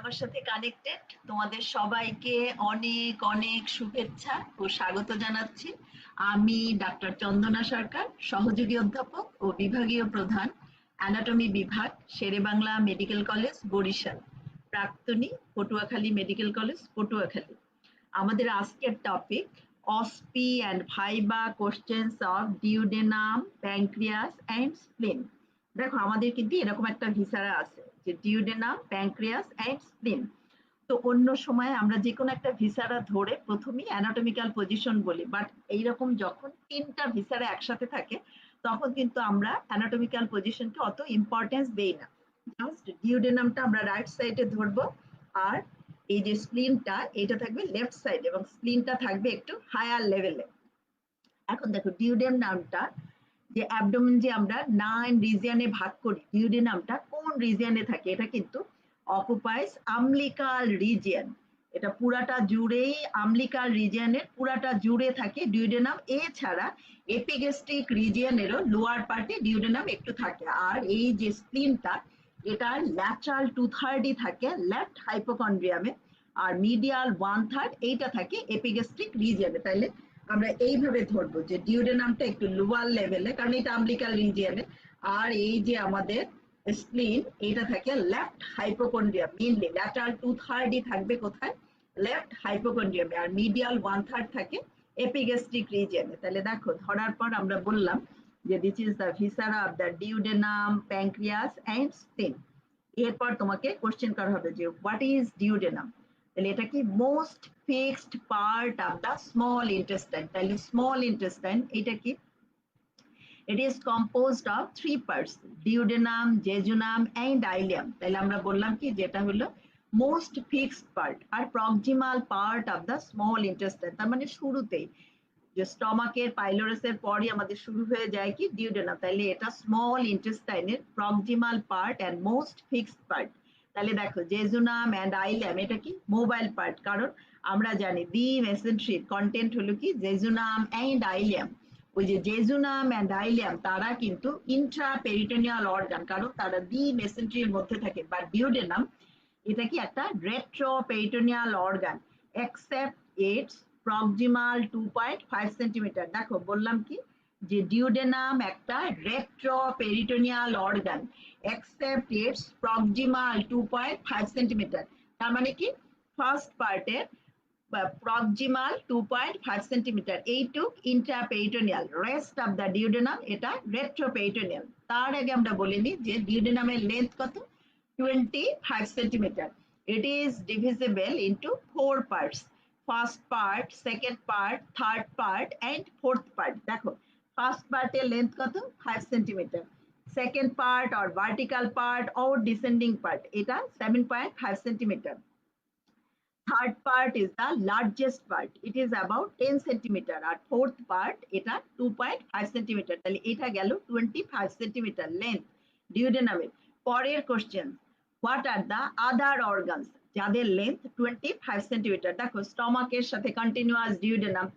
আমার সাথে কানেক্টেড তোমাদের সবাইকে অনেক অনেক শুভেচ্ছা ও স্বাগত জানাচ্ছি। আমি ডাক্তার চন্দনা সরকার, সহযোগী অধ্যাপক ও বিভাগীয় প্রধান, অ্যানাটমি বিভাগ, শেরেবাংলা মেডিকেল কলেজ, বরিশাল, প্রাক্তনী, পটুয়াখালী মেডিকেল কলেজ, পটুয়াখালী। আমাদের আজকের topic OSPE and viva questions of duodenum, pancreas and spleen. দেখো আমাদের কিন্তু এরকম একটা ভিসারা আছে যে ডিউডেনাম, প্যানক্রিয়াস অ্যান্ড স্প্লিন। তো অন্য সময় আমরা যে কোনো একটা ভিসারা ধরে প্রথমেই অ্যানাটমিক্যাল পজিশন বলি, বাট এইরকম যখন তিনটা ভিসারা একসাথে থাকে তখন কিন্তু আমরা অ্যানাটমিক্যাল পজিশনকে অত ইম্পর্টেন্স দেই না। জাস্ট ডিউডেনামটা আমরা রাইট সাইডে ধরবো, আর এই যে স্প্লিনটা এটা থাকবে লেফট সাইড এবং স্প্লিনটা থাকবে একটু হায়ার লেভেলে। এখন দেখো ডিউডেনামটা যে অ্যাবডোমেন যে আমরা 9 রিজিয়নে ভাগ করি, ডিউডেনামটা কোন রিজিয়নে থাকে? এটা কিন্তু অকুপাইস আম্লিকাল রিজিয়ন। এটা পুরাটা জুড়েই আম্লিকাল রিজিয়নের পুরাটা জুড়ে থাকে ডিউডেনাম। এছাড়া এপিগ্যাস্ট্রিক রিজিয়নেরও লোয়ার পার্টে ডিউডেনাম একটু থাকে। আর এই যে স্প্লিনটা এটা ল্যাটারাল 2/3 থাকে লেফট হাইপোকন্ড্রিয়ামে, আর মিডিয়াল 1/3 এইটা থাকে এপিগ্যাস্ট্রিক রিজিয়নে। তাইলে আমরা এইভাবে ধরবো যে ডিউডেনামটা একটু লোয়ার লেভেলে, কারণ এটা আম্লিকাল রিজিয়নে, আর এই যে আমাদের স্প্লিন এটা থাকে লেফট হাইপোকন্ড্রিয়াম। মেইনলি ল্যাটারাল 2/3 থাকবে কোথায়? লেফট হাইপোকন্ড্রিয়ামে, আর মিডিয়াল 1/3 থাকে এপিগ্যাস্ট্রিক রিজিয়নে। তাহলে দেখো ধরার পর আমরা বললাম যে this is the viscera of the duodenum, pancreas and spleen. এরপর তোমাকে কোশ্চেন করা হবে যে হোয়াট ইজ ডিউডেনাম। তাহলে এটা কি? Most fixed part of the small intestine. তাহলে স্মল ইন্টেস্টাইন এটা কি? It is composed of 3 parts: duodenum, jejunum and ileum. তাহলে আমরা বললাম কি যেটা হলো মোস্ট ফিক্সড পার্ট আর proximal part of the small intestine. তার মানে শুরুতেই যে স্টমাকের পাইলোরাসের পরই আমাদের শুরু হয়ে যায় কি ডিউডেনাম। তাহলে এটা স্মল ইন্টেস্টাইনের proximal part and most fixed part. তাহলে দেখো জেজুনাম এন্ড আইলিয়াম এটা কি? মোবাইল পার্ট, কারণ আমরা জানি দি মেসেন্ট্রির কন্টেন্ট হলো কি জেজুনাম এন্ড আইলিয়াম। ওই যে জেজুনাম এন্ড আইলিয়াম তারা কিন্তু ইন্ট্রা পেরিটোনিয়াল অর্গান, কারণ তারা দি মেসেন্ট্রির মধ্যে থাকে। বা ডিউডেনাম এটা কি একটা retro peritoneal organ except it's proximal 2.5 centimetre. দেখো বললাম কি যে ডিউডেনাম একটা retro peritoneal organ except it's proximal 2.5 centimetre. তার মানে কি ফার্স্ট পার্টের প্রক্সিমাল 2.5 সেন্টিমিটার এইটুক intraperitoneal, rest of the duodenum এটা রেট্রোপেরিটোনিয়াল। তার আগে আমরা বলিনি যে ডিউডেনামের লেন্থ কত? 25 centimeter. It is divisible into 4 parts: first part, second part, third part and fourth part. দেখো ফার্স্ট পার্টের লেন্থ কত? 5 centimetre. Second part or vertical part or descending part এটা 7.5 centimetre. Third part is the largest part, it is about 10 centimetre. আর fourth part এটা 2.5 centimetre. তাহলে এটা গেল 25 centimetre length ডিউডেনামের। পরের question, what are the other organs যাদের length 25 centimetre? দেখো স্টমাকের সাথে কন্টিনিউয়াস ডিউডেনাম,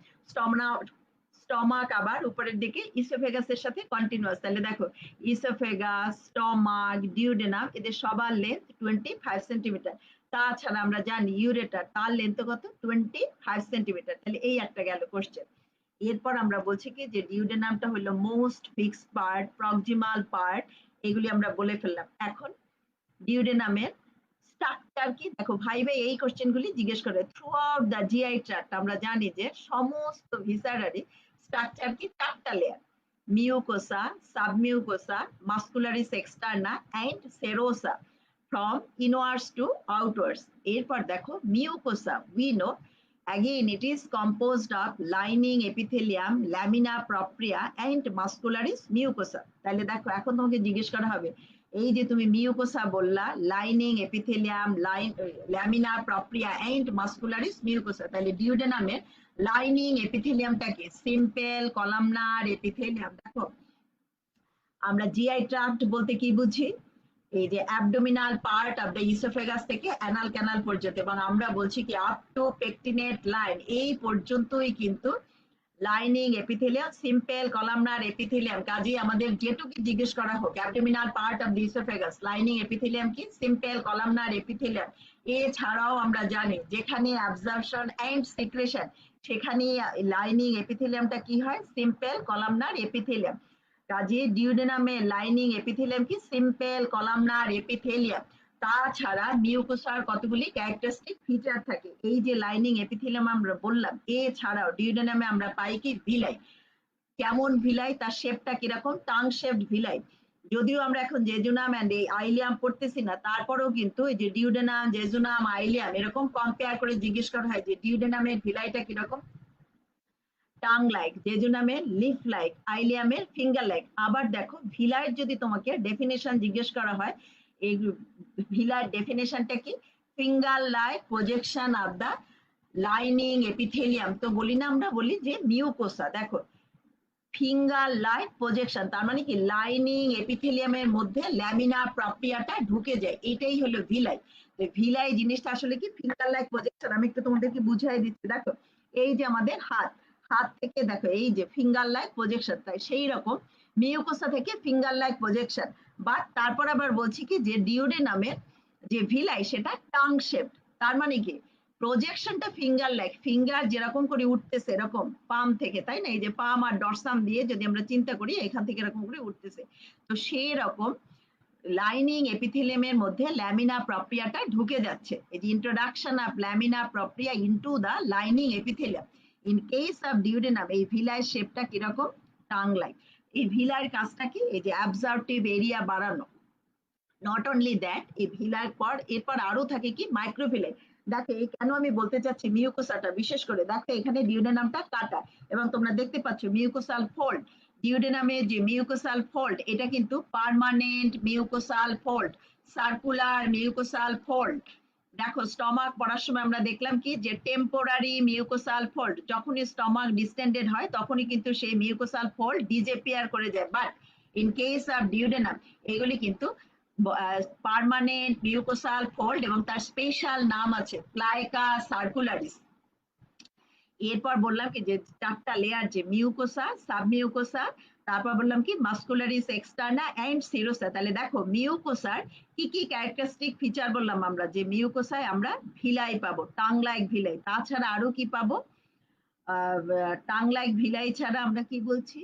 স্টমাক আবার উপরের দিকে ইসোফেগাসের সাথে কন্টিনিউয়াস। তাহলে দেখো ইসোফেগাস, স্টমাক, ডিউডেনাম এদের সবার লেন্থ 25 সেন্টিমিটার। তাছাড়া আমরা জানি ইউরেটার, তার লেন্থ কত? 25 সেন্টিমিটার। তাহলে এই একটা গেল কোশ্চেন। এরপর আমরা বলছি কি যে ডিউডেনামটা হলো most fixed part, proximal part, এগুলি আমরা বলে ফেললাম। এখন ডিউডেনামের স্ট্রাকচার কি? দেখো ভাইবে এই কোশ্চেনগুলি জিজ্ঞেস করে throughout the GI tract. আমরা জানি যে সমস্ত ভিসারারি স্ট্রাকচার কি? 4টা layer: mucosa, submucosa, muscularis externa and serosa, from inwards to outwards. এরপর দেখো mucosa, we know again it is composed of lining epithelium, lamina propria and muscularis mucosa. তাহলে দেখো এখন তোমাকে জিজ্ঞেস করা হবে এই যে তুমি মিউকোসা বললা, lining epithelium, lamina propria and muscularis mucosa. তাহলে ডিউডেনামের লাইনিং এপিথেলিয়ামটাকে সিম্পল কলামনার এপিথেলিয়াম। দেখো আমরা জিআই ট্রাক্ট বলতে কি বুঝি? এই যে abdominal part of the oesophagus থেকে অ্যানাল ক্যানাল পর্যন্ত, এবং আমরা বলছি কি আপ টু পেকটিনেট লাইন, এই পর্যন্তই কিন্তু lining epithelium, simple columnar epithelium. কাজে আমাদের যেটুকু জিজ্ঞেস করা হোক, abdominal part of the oesophagus, lining epithelium কি? Simple columnar epithelium. এছাড়াও আমরা জানি যেখানে অ্যাবজর্পশন এন্ড সিক্রেশন, সেখানে লাইনিং এপিথেলিয়ামটা কি হয়? Simple columnar epithelium. কাজে ডিউডেনামে লাইনিং এপিথেলিয়াম কি? Simple columnar epithelium. তাছাড়া মিউকোসার কতগুলি ক্যারেক্টারিস্টিক ফিচার থাকে, এই যে লাইনিং এপিথেলিয়াম আমরা বললাম, এছাড়াও ডিউডেনামে আমরা পাই কি? ভিলাই। কেমন ভিলাই? তার শেপটা কিরকম? Tongue shaped villi. যদিও আমরা এখন জেজুনাম এন্ড এই আইলিয়াম পড়তেছি না, তারপরেও কিন্তু এই যে ডিউডেনাম, জেজুনাম, আইলিয়াম এরকম কম্পেয়ার করে জিজ্ঞেস করা হয় যে ডিউডেনামের ভিলাইটা কিরকম? টাং লাইক, জেজুনামের লিফ লাইক, আইলিয়ামের ফিঙ্গার লাইক। আবার দেখো ভিলাইয়ের যদি তোমাকে ডেফিনেশন জিজ্ঞেস করা হয়, এই ভিলার ডেফিনেশনটা কি? Finger like projection of the lining epithelium. তো বলি না, আমরা বলি যে মিউকোসা। দেখো ফিঙ্গার লাইক প্রজেকশন তার মানে কি? লাইনিং এপিথেলিয়ামের মধ্যে ল্যামিনা প্রপ্রিয়াটা ঢুকে যায়, এটাই হলো ভিলাই। ভিলাই জিনিসটা আসলে কি? Finger like projection. আমি একটু তোমাদেরকে বুঝাই দিচ্ছি। দেখো এই যে আমাদের হাত, হাত থেকে দেখো এই যে ফিঙ্গার লাইক প্রজেকশন, তাই সেই রকম মিউকোসা থেকে ফিঙ্গার লাইক প্রজেকশন। বাট তারপর আবার বলছি কি যে ডিওডেনামের যে ভিলাই সেটা টাং শেপড। তার মানে কি? প্রজেকশনটা ফিঙ্গার লাইক, ফিঙ্গার যেরকম করে উঠতেছে এরকম পাম থেকে, তাই না? এই যে পাম আর ডরসাম দিয়ে যদি আমরা চিন্তা করি, এখান থেকে এরকম করে উঠতেছে, তো সেই রকম লাইনিং এপিথেলিয়ামের মধ্যে ল্যামিনা প্রপ্রিয়াটা ঢুকে যাচ্ছে। এই যে introduction of lamina propria into the lining epithelium. In case of duodenum এই ভিলার শেপটা কিরকম? Tongue like. এই ভিলার কাজটা কি? এই যে অ্যাবজর্পটিভ এরিয়া বাড়ানো। নট অনলি দ্যাট, এই ভিলার পর এরপর আরো থাকে কি? মাইক্রোভিলাই। দেখো এই কেন আমি বলতে চাচ্ছি মিউকোসাটা বিশেষ করে, দেখো এখানে ডিউডেনামটা কাটা এবং তোমরা দেখতে পাচ্ছ মিউকোসাল ফোল্ড। ডিউডেনামে যে মিউকোসাল ফোল্ড, এটা কিন্তু permanent mucosal fold, circular mucosal fold. দেখো স্টমাক পড়ার সময় আমরা দেখলাম কি যে টেম্পোরারি মিউকোসাল ফোল্ড, যখনই স্টমাক ডিস্টেন্ডেড হয় তখনই কিন্তু সেই মিউকোসাল ফোল্ড ডিজেপিয়ার করে যায়। But in case of duodenum এগুলি কিন্তু পার্মানেন্ট মিউকোসাল ফোল্ড এবং তার স্পেশাল নাম আছে প্লাইকা সার্কুলারিস। এরপর বললাম কি যে চারটা লেয়ার, যে মিউকোসা, সাবমিউকোসা, তারপর বললাম কি মাস্কুলারিস এক্সটার্না এন্ড সিরোসা। তাহলে দেখো মিউকোসার কি কি ক্যারেক্টারিস্টিক ফিচার বললাম আমরা, যে মিউকোসায় আমরা ভিলাই পাবো, টাং লাইক ভিলাই। তাছাড়া আরো কি পাবো? টাং লাইক ভিলাই ছাড়া আমরা কি বলছি?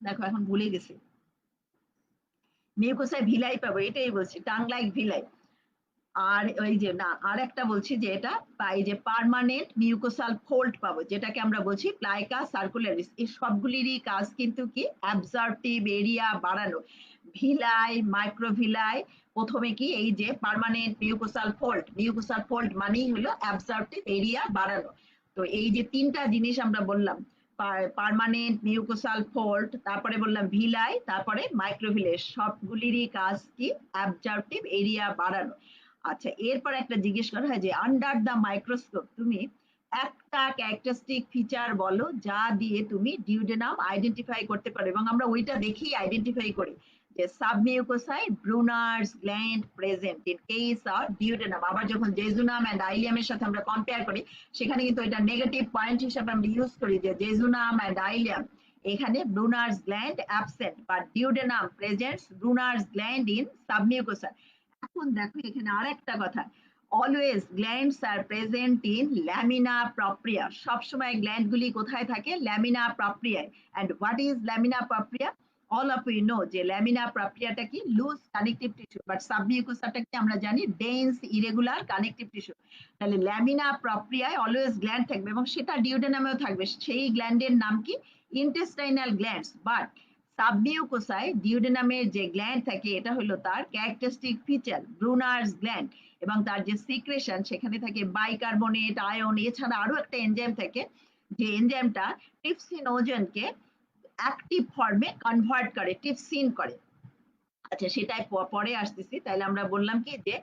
দেখো এখন ভুলে গেছি। মিউকোসায় ভিলাই পাবো, এটাই বলছি, টাং লাইক ভিলাই। আর ওই যে না, আর একটা বলছি যে এটা পাই যে পার্মানেন্ট মিউকোসাল ফোল্ড পাবো, যেটাকে আমরা বলছি প্লাইকা সার্কুলারিস। এই সবগুলিরই কাজ কিন্তু কি? অ্যাবজর্পটিভ এরিয়া বাড়ানো। ভিলাই, মাইক্রোভিলাই, প্রথমে কি এই যে পার্মানেন্ট মিউকোসাল ফোল্ড মানেই হলো অ্যাবজর্পটিভ এরিয়া বাড়ানো। তো এই যে তিনটা জিনিস আমরা বললাম, পার্মানেন্ট মিউকোসাল ফোল্ড, তারপরে বললাম ভিলাই, তারপরে মাইক্রোভিলাই, সবগুলিরই কাজ কি? অ্যাবজর্পটিভ এরিয়া বাড়ানো। আচ্ছা এরপর একটা জিজ্ঞেস করা হয় যে আন্ডার দ্য মাইক্রোস্কোপ তুমি একটা ক্যারেক্টারিস্টিক ফিচার বলো যা দিয়ে তুমি ডিউডেনাম আইডেন্টিফাই করতে পারো, এবং আমরা ওইটা দেখেই আইডেন্টিফাই করি যে সাবমিউকোসায় Brunner's gland present in case of duodenum. আবার যখন জেজুনাম এন্ড আইলিয়ামের সাথে আমরা কম্পেয়ার করি, সেখানে কিন্তু এটা নেগেটিভ পয়েন্ট হিসেবে আমরা ইউজ করি যে জেজুনাম এন্ড আইলিয়াম এখানে Brunner's gland absent, but duodenum presents Brunner's gland in submucosa. এখন দেখো এখানে আর একটা কথা, always glands are present in lamina propria. সবসময় গ্ল্যান্ড গুলি কোথায় থাকে? ল্যামিনা প্রপ্রিয়ায়। And what is lamina propria? All of you know যে ল্যামিনা প্রপ্রিয়াটা কি? লুজ কানেকটিভ টিস্যু, বাট সাবমিউকোসাটা কি আমরা জানি? Dense irregular connective tissue. তাহলে ল্যামিনা প্রপ্রিয়ায় অলওয়েজ গ্ল্যান্ড থাকবে এবং সেটা ডিউডেনামেও থাকবে। সেই গ্ল্যান্ডের নাম কি? Intestinal glands. বাট সাবমিউকোসায় ডিউডেনামের যে গ্ল্যান্ড থাকে এটা হলো তার ক্যারেক্টারিস্টিক ফিচার, ব্রুনার্স গ্ল্যান্ড, এবং তার যে সিক্রেশন সেখানে থাকে বাইকার্বনেট আয়ন। এছাড়া আরো একটা এনজাইম থাকে, যে এনজাইমটা ট্রিপসিনোজেনকে অ্যাক্টিভ ফর্মে কনভার্ট করে, ট্রিপসিন করে। আচ্ছা সেটাই পরে আসতেছি। তাহলে আমরা বললাম কি যে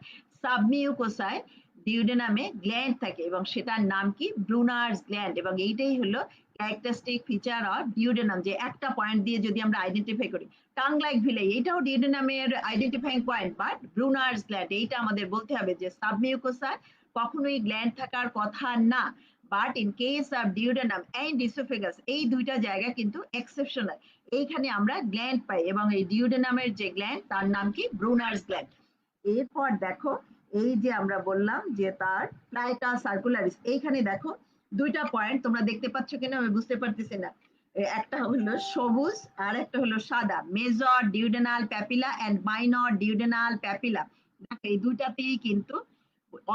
সাবমিউকোসায় ডিউডেনামে গ্ল্যান্ড থাকে এবং সেটার নাম কি? ব্রুনার্স গ্ল্যান্ড, এবং এইটাই হলো ক্যারেক্টারিস্টিক ফিচার অফ ডিউডেনাম, যে একটা পয়েন্ট দিয়ে যদি আমরা আইডেন্টিফাই করি। টাং লাইক ভিলাই এইটাও ডিউডেনামের identifying point, but Brunner's gland এইটা আমাদের বলতে হবে যে সাবমিউকোসা কখনোই গ্ল্যান্ড থাকার কথা না, but in case of duodenum and oesophagus এই দুইটা জায়গা কিন্তু এক্সেপশনাল, এইখানে আমরা গ্ল্যান্ড পাই এবং এই ডিউডেনামের যে গ্ল্যান্ড তার নাম কি ব্রুনার্স গ্ল্যান্ড। এরপর দেখো এই যে আমরা বললাম যে তার প্লাইকা সার্কুলারিস, এইখানে দেখো দুইটা পয়েন্ট তোমরা দেখতে পাচ্ছ কিনা আমি বুঝতে পারতেছি না, একটা হলো সবুজ আর একটা হলো সাদা, major duodenal papilla and minor duodenal papilla. দেখো এই দুইটাতেই কিন্তু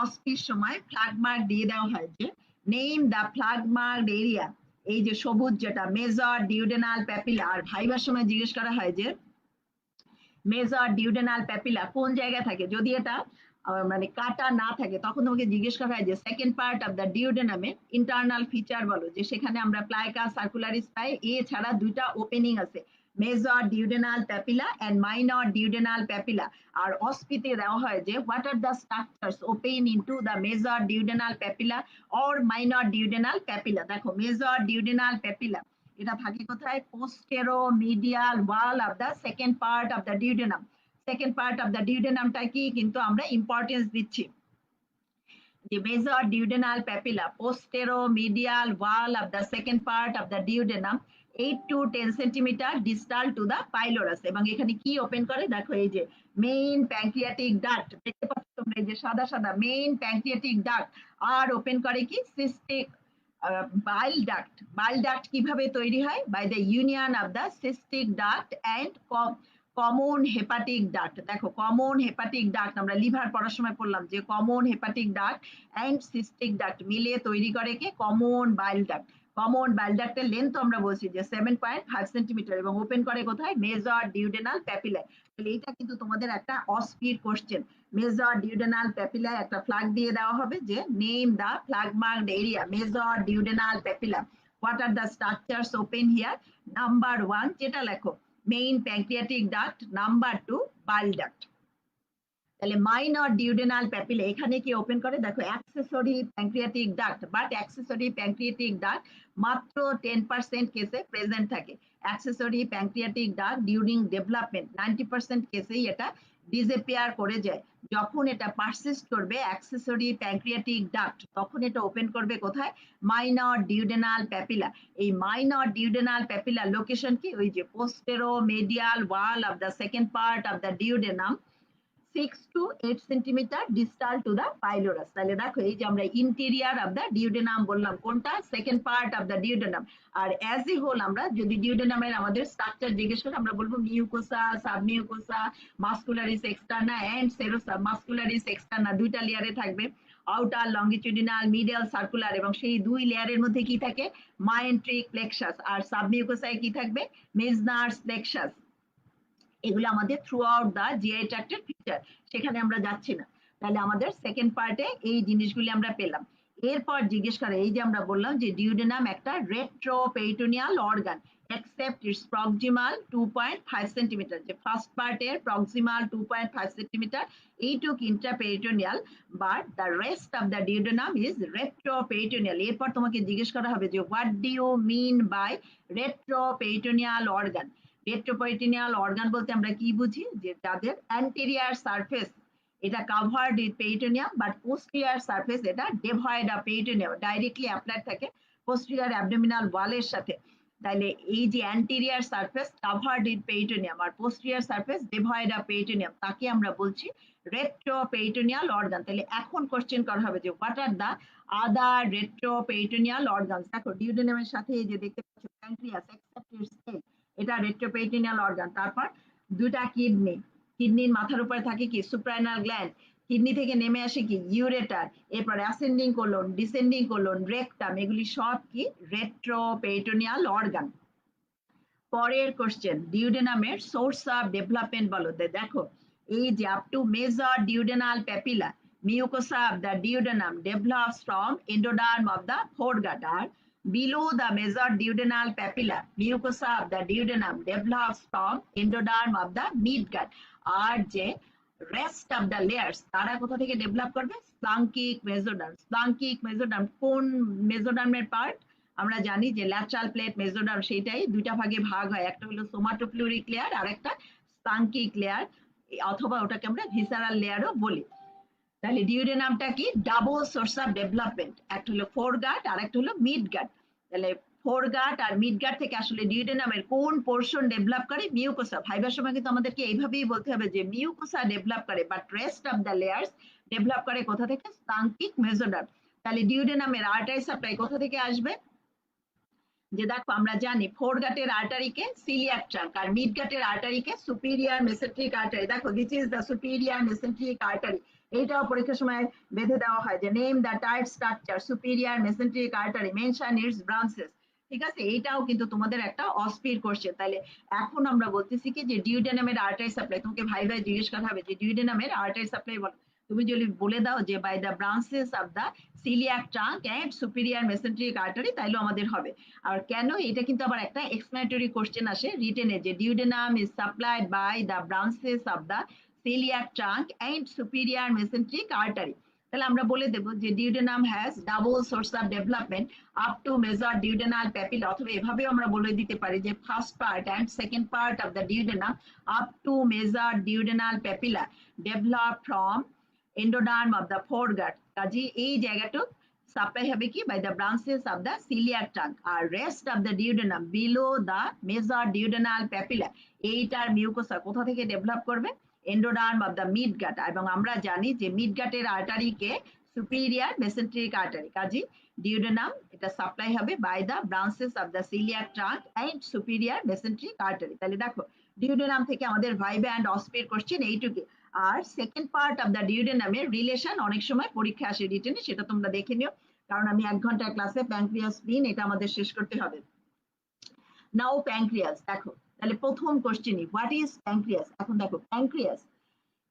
অস্পির সময় ফ্ল্যাগ মার্ক দিয়ে দেওয়া হয় যে name the flag marked area. এই যে সবুজ যেটা মেজর ডিউডেনাল প্যাপিলা, আর ভাইবার সময় জিজ্ঞেস করা হয় যে মেজর ডিউডেনাল প্যাপিলা কোন জায়গায় থাকে, যদি এটা মানে কাটা না থাকে তখন তোমাকে জিজ্ঞেস করা হয় যে সেকেন্ড পার্ট অফ দ্য ডিউডেনামে ইন্টারনাল ফিচার বলো, যে সেখানে আমরা প্লাইকা সার্কুলারিস পাই, এছাড়া দুইটা ওপেনিং আছে major duodenal papilla and minor duodenal papilla. আর অস্পিতে দেওয়া হয় যে what are the structures open into the major duodenal papilla or minor duodenal papilla. দেখো মেজর ডিউডেনাল প্যাপিলা এটা থাকে কোথায়, posteromedial wall of the second part of the duodenum. Second part of the ডিউডেনামটা কি কিন্তু আমরা importance দিচ্ছি, the major duodenal papilla posterior medial wall of the second part of the duodenum 8 to 10 centimeter distal to the pylorus। এবং এখানে কি open করে দেখো এই যে মেইন প্যানক্রিয়াটিক ডাক্ট, দেখতে পাচ্ছ তোমরা এই যে সাদা সাদা মেইন প্যানক্রিয়াটিক ডাক্ট, আর ওপেন করে কি cystic bile duct। bile duct কিভাবে তৈরি হয়, by the union of the cystic duct and common hepatic duct. দেখো কমন হেপাটিক ডাক্ট আমরা লিভার পড়ার সময় পড়লাম যে common hepatic duct and cystic duct মিলে তৈরি করে কে common bile duct. Common bile ডাক্টের লেন্থ আমরা বলছি যে 7.5 সেন্টিমিটার এবং ওপেন করে কোথায়, মেজর ডিউডেনাল প্যাপিলায়। তাহলে এটা কিন্তু তোমাদের একটা অস্পির কোশ্চেন, মেজর ডিউডেনাল প্যাপিলায় একটা ফ্ল্যাগ দিয়ে দেওয়া হবে যে name the flag marked area major duodenal papilla, what are the structures open here. Number 1 যেটা লেখো main pancreatic duct, number 2 bile duct. তাহলে মাইনর ডিউডেনাল প্যাপিলা এখানে কি ওপেন করে দেখো accessory pancreatic duct, but accessory pancreatic duct মাত্র 10% কেসে present থাকে। Accessory pancreatic duct during development 90% কেসেই এটা ডিসঅ্যাপিয়ার করে যায়। যখন এটা পারসিস্ট করবে অ্যাক্সেসরি প্যানক্রিয়াটিক ডাক্ট তখন এটা ওপেন করবে কোথায়, মাইনর ডিউডেনাল প্যাপিলা। এই মাইনর ডিউডেনাল প্যাপিলা লোকেশন কি, ওই যে posteromedial wall of the second part of the duodenum 6 to 8 centimetre distal to the pylorus. তাহলে দেখো এই যে আমরা ইন্টেরিয়ার অফ দা ডিউডেনাম বললাম কোনটা, second part of the duodenum. আর অ্যাজ এ হোল আমরা যদি ডিউডেনামের আমাদের স্ট্রাকচার জিজ্ঞেস করে আমরা বলবো mucosa, submucosa, muscularis externa and serosa. Muscularis externa দুইটা লেয়ারে থাকবে, আউটার লঙ্গিটিউডিনাল মিডিয়াল সার্কুলার, এবং সেই দুই লেয়ারের মধ্যে কি থাকে, মাইন্ট্রিক প্লেক্সাস। আর সাবমিউকোসায় কি থাকবে, মেজনার্স প্লেক্সাস। এগুলো আমাদের থ্রু আউট দা জিআই ট্র্যাক্টের ফিচার, সেখানে আমরা যাচ্ছি না। তাহলে আমাদের সেকেন্ড পার্টে এই জিনিসগুলি আমরা পেলাম। এরপর জিজ্ঞেস করে এই যে আমরা বললাম যে ডিউডেনাম একটা retroperitoneal organ except its proximal 2.5 centimeter, যে ফার্স্ট পার্টের প্রক্সিমাল 2.5 সেন্টিমিটার এইটুক intraperitoneal, but the rest of the duodenum is retroperitoneal. এরপর তোমাকে জিজ্ঞেস করা হবে যে what do you mean by retroperitoneal organ. Retroperitoneal organ বলতে আমরা কি বুঝি, যে যাদের অ্যান্টেরিয়ার সারফেস এটা covered with peritoneum, but posterior surface এটা devoid of peritoneum, directly applied থাকে পোস্টেরিয়ার অ্যাবডোমিনাল ওয়ালের সাথে। তাহলে এই যে anterior surface covered with peritoneum আর posterior surface devoid of peritoneum, তাকে আমরা বলছি রেট্রোপেরিটোনিয়াল অর্গান। তাহলে এখন কোশ্চেন করা হবে যে what are the other retroperitoneal organs. দেখো ডিউডেনামের সাথে এই যে দেখতে পাচ্ছ প্যানক্রিয়াস এক্সেপ্ট ইটস হেড, এটা রেট্রোপেরিটোনিয়াল অর্গান। তারপর দুটা কিডনি, কিডনির মাথার উপরে থাকে কি সুপ্রাইনাল গ্ল্যান্ড, কিডনি থেকে নেমে আসে কি ইউরেটার, এরপর ascending colon, descending colon, rectum, এগুলি সব কি রেট্রোপেরিটোনিয়াল অর্গান। পরের কোশ্চেন, ডিউডেনামের সোর্স অফ ডেভেলপমেন্ট বলো। দেখো এই যে up to major duodenal papilla mucosa of the duodenum develops from endoderm of the foregut, আর below the major duodenal papilla mucosa of the duodenum develops from endoderm of the midgut, আর যে rest of the layers তারা কোথা থেকে develop করবে, স্লাঙ্কিক mesoderm. স্লাঙ্কিক mesoderm কোন মেসোডার্মের part, আমরা জানি যে ল্যাটারাল প্লেট মেসোডার্ম, সেটাই দুইটা ভাগে ভাগ হয়, একটা হলো সোমাটোফ্লুরিক লেয়ার আর একটা স্লাঙ্কিক লেয়ার, অথবা ওটাকে আমরা ভিসারাল লেয়ারও বলি। তাহলে ডিউডেনামটা কি? ডাবল সোর্স অফ ডেভেলপমেন্ট, একটা হলো ফোরগাট আর একটা হলো মিডগাট। তাহলে ফোরগাট আর মিডগাট থেকে আসলে ডিউডেনামের কোন পোর্শন ডেভেলপ করে? মিউকোসা। ভাইবার সময় কিন্তু আমাদেরকে এইভাবেই বলতে হবে যে মিউকোসা ডেভেলপ করে, but rest of the layers develop করে কোথা থেকে? স্টাঙ্কিক মেসোডার্ম। তাহলে ডিউডেনামের আর্টারি সাপ্লাই কোথা থেকে আসবে? যে দেখো আমরা জানি ফোরগাটের আর্টারিকে সিলিয়াক ট্রাঙ্ক আর মিডগাটের আর্টারিকে সুপিরিয়র মেসেন্ট্রিক আর্টারি। দেখো this is the superior mesenteric artery. এইটাও পরীক্ষার সময় বেঁধে দেওয়া হয় যে name the tight structure superior mesenteric artery, mention it's branches. ঠিক আছে, এইটাও কিন্তু তোমাদের একটা অস্পির কোশ্চেন। তাহলে এখন আমরা বলতেছি কি যে ডিউডেনামের আর্টারি সাপ্লাই, তোমাকে ভাই ভাই জিজ্ঞেস করা হবে যে ডিউডেনামের আর্টারি সাপ্লাই বলো। তুমি যদি বলে দাও যে by the branches of the coeliac trunk and superior mesenteric artery, তাইলে আমাদের হবে। আর কেন? এটা কিন্তু আবার একটা এক্সপ্লেনেটরি কোশ্চেন আসে রিটেনে যে duodenum is supplied by the branches of the coeliac trunk and superior mesenteric artery. তাহলে আমরা বলে দেব যে duodenum has double source of development up to major duodenal papilla, অথবা এভাবেও আমরা বলে দিতে পারি যে first part and second part of the duodenum up to major duodenal papilla develop from endoderm of the foregut. কাজে এই জায়গাটা সাপ্লাই হবে কি? By the branches of the coeliac trunk. আর rest of the duodenum below the major duodenal papilla, এইটার mucosa কোথা থেকে develop করবে? Endoderm of the midgut. এবং আমরা জানি যে মিডগাটের আর্টারিকে সুপিরিয়র মেসেন্ট্রিক আর্টারি। কাজে ডিউডেনাম এটা সাপ্লাই হবে by the branches of the coeliac trunk and superior mesenteric artery. তাহলে দেখো ডিউডেনাম থেকে আমাদের ভাইভা অ্যান্ড অস্পির কোশ্চেন এইটুকু। আর সেকেন্ড পার্ট অফ দ্য ডিউডেনামের রিলেশন অনেক সময় পরীক্ষা আসে রিটেনে, সেটা তোমরা দেখে নিও, কারণ আমি 1 ঘন্টার ক্লাসে প্যানক্রিয়াস স্প্লিন এটা আমাদের শেষ করতে হবে। নাও প্যানক্রিয়াস দেখো, তাহলে প্রথম কোশ্চেনই হোয়াট ইজ প্যানক্রিয়াস। এখন দেখো প্যানক্রিয়াস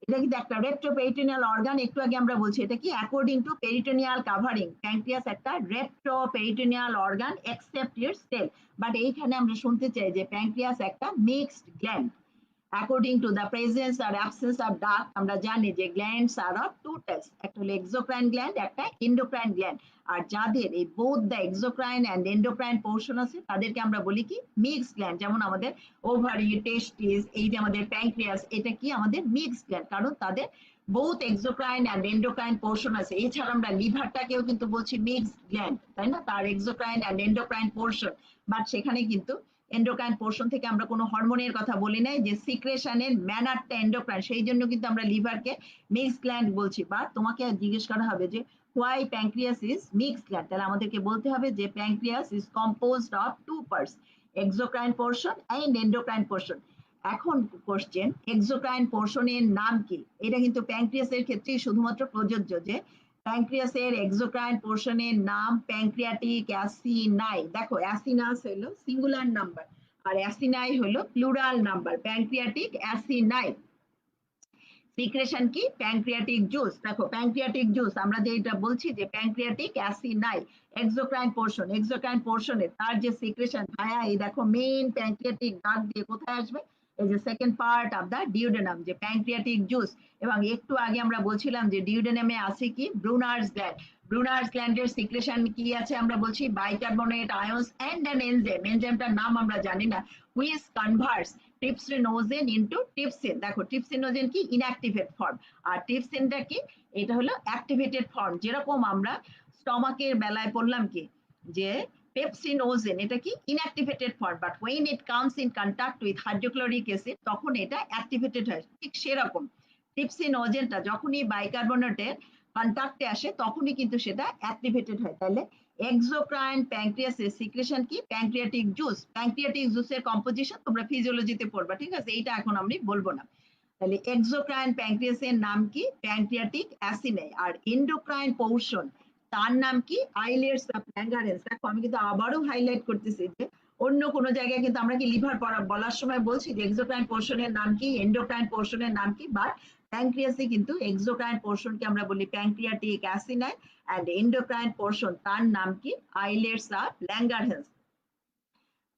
এটা কিন্তু একটা রেট্রোপেরিটোনিয়াল অর্গান। একটু আগে আমরা বলছি এটা কি according to peritoneal covering, pancreas একটা retroperitoneal organ except its tail. But এইখানে আমরা শুনতে চাই যে প্যানক্রিয়াস একটা mixed gland. According to the presence or absence of duct, আমরা জানি যে glands are of two types, একটা হলো exocrine gland, একটা endocrine gland। আর যাদের এই both the exocrine and endocrine portion আছে তাদেরকে আমরা বলি কি? mixed gland। যেমন আমাদের ওভারি, টেস্টিস, এই যে আমাদের প্যানক্রিয়াস, এটা কি? আমাদের মিক্সড গ্ল্যান্ড, কারণ তাদের both exocrine and endocrine portion আছে। এছাড়া আমরা লিভারটাকেও কিন্তু বলছি মিক্সড গ্ল্যান্ড, তাই না? তার exocrine and endocrine portion, but সেখানে কিন্তু এন্ডোক্রাইন পোর্শন থেকে আমরা কোনো হরমোনের কথা বলি নাই, যে সিক্রেশনের ম্যানারটা এন্ডোক্রাইন, সেই জন্য কিন্তু আমরা লিভারকে মিক্সড গ্ল্যান্ড বলছি। বা তোমাকে জিজ্ঞেস করা হবে যে why pancreas is mixed gland, তাহলে আমাদেরকে বলতে হবে যে pancreas is composed of two parts, exocrine portion and endocrine portion. এখন কোশ্চেন, এক্সোক্রাইন পোর্শনের নাম কি? এটা কিন্তু প্যানক্রিয়াসের ক্ষেত্রেই শুধুমাত্র প্রযোজ্য, যে প্যানক্রিয়াসের এক্সোক্রাইন পোর্শনের নাম প্যানক্রিয়াটিক অ্যাসিনাই। দেখো অ্যাসিনাস হলো সিঙ্গুলার নাম্বার আর অ্যাসিনাই হলো প্লুরাল নাম্বার, প্যানক্রিয়াটিক অ্যাসিনাই। সিক্রেশন কি? Pancreatic juice. দেখো প্যানক্রিয়াটিক জুস আমরা যে এটা বলছি যে প্যানক্রিয়াটিক অ্যাসিনাই এক্সোক্রাইন পোর্শন, এক্সোক্রাইন পোর্শনে তার যে সিক্রেশন ভায়া এই দেখো মেইন প্যানক্রিয়াটিক ডাক দিয়ে কোথায় আসবে? এই যে second part of the duodenum, যে প্যানক্রিয়াটিক জুস। এবং একটু আগে আমরা বলছিলাম যে ডিউডেনামে আছে কি? Brunner's gland. ব্রুনার্স গ্ল্যান্ডের সিক্রেশন কি আছে? আমরা বলছি bicarbonate ions and an enzyme, এনজাইমটার নাম আমরা জানি না, which converts trypsinogen into trypsin. দেখো ট্রিপসিনোজেন কি? ইনঅ্যাক্টিভেট ফর্ম, আর ট্রিপসিনটা কি? এটা হলো অ্যাক্টিভেটেড ফর্ম। যেরকম আমরা স্টমাকের বেলায় পড়লাম কি যে পেপসিনোজেন, এটা কি? Inactivated form, but when it comes in contact with hydrochloric acid তখন এটা অ্যাক্টিভেটেড হয়। ঠিক সেরকম ট্রিপসিনোজেনটা যখনই বাইকার্বনেটের কন্টাক্টে আসে তখনই কিন্তু সেটা অ্যাক্টিভেটেড হয়। তাহলে এক্সোক্রাইন প্যানক্রিয়াসের সিক্রেশন কি? Pancreatic juice. প্যানক্রিয়াটিক জুসের কম্পোজিশন তোমরা ফিজিওলজিতে পড়বা, ঠিক আছে? এইটা এখন আমি বলবো না। তাহলে এক্সোক্রাইন প্যানক্রিয়াসের নাম কি? Pancreatic acini. আর এন্ডোক্রাইন পোর্শন তার নাম কি? Islets of Langerhans. দেখো আমি কিন্তু আবারও হাইলাইট করতেছি যে অন্য কোনো জায়গায় কিন্তু আমরা কি লিভার বলার সময় বলছি যে এক্সোক্রাইন পোর্শনের নাম কি, এন্ডোক্রাইন পোর্শনের নাম কি, বাট প্যানক্রিয়াসে কিন্তু এক্সোক্রাইন পোর্শনকে আমরা বলি প্যানক্রিয়াটিক অ্যাসিনাই and endocrine portion তার নাম কি? Islets of Langerhans.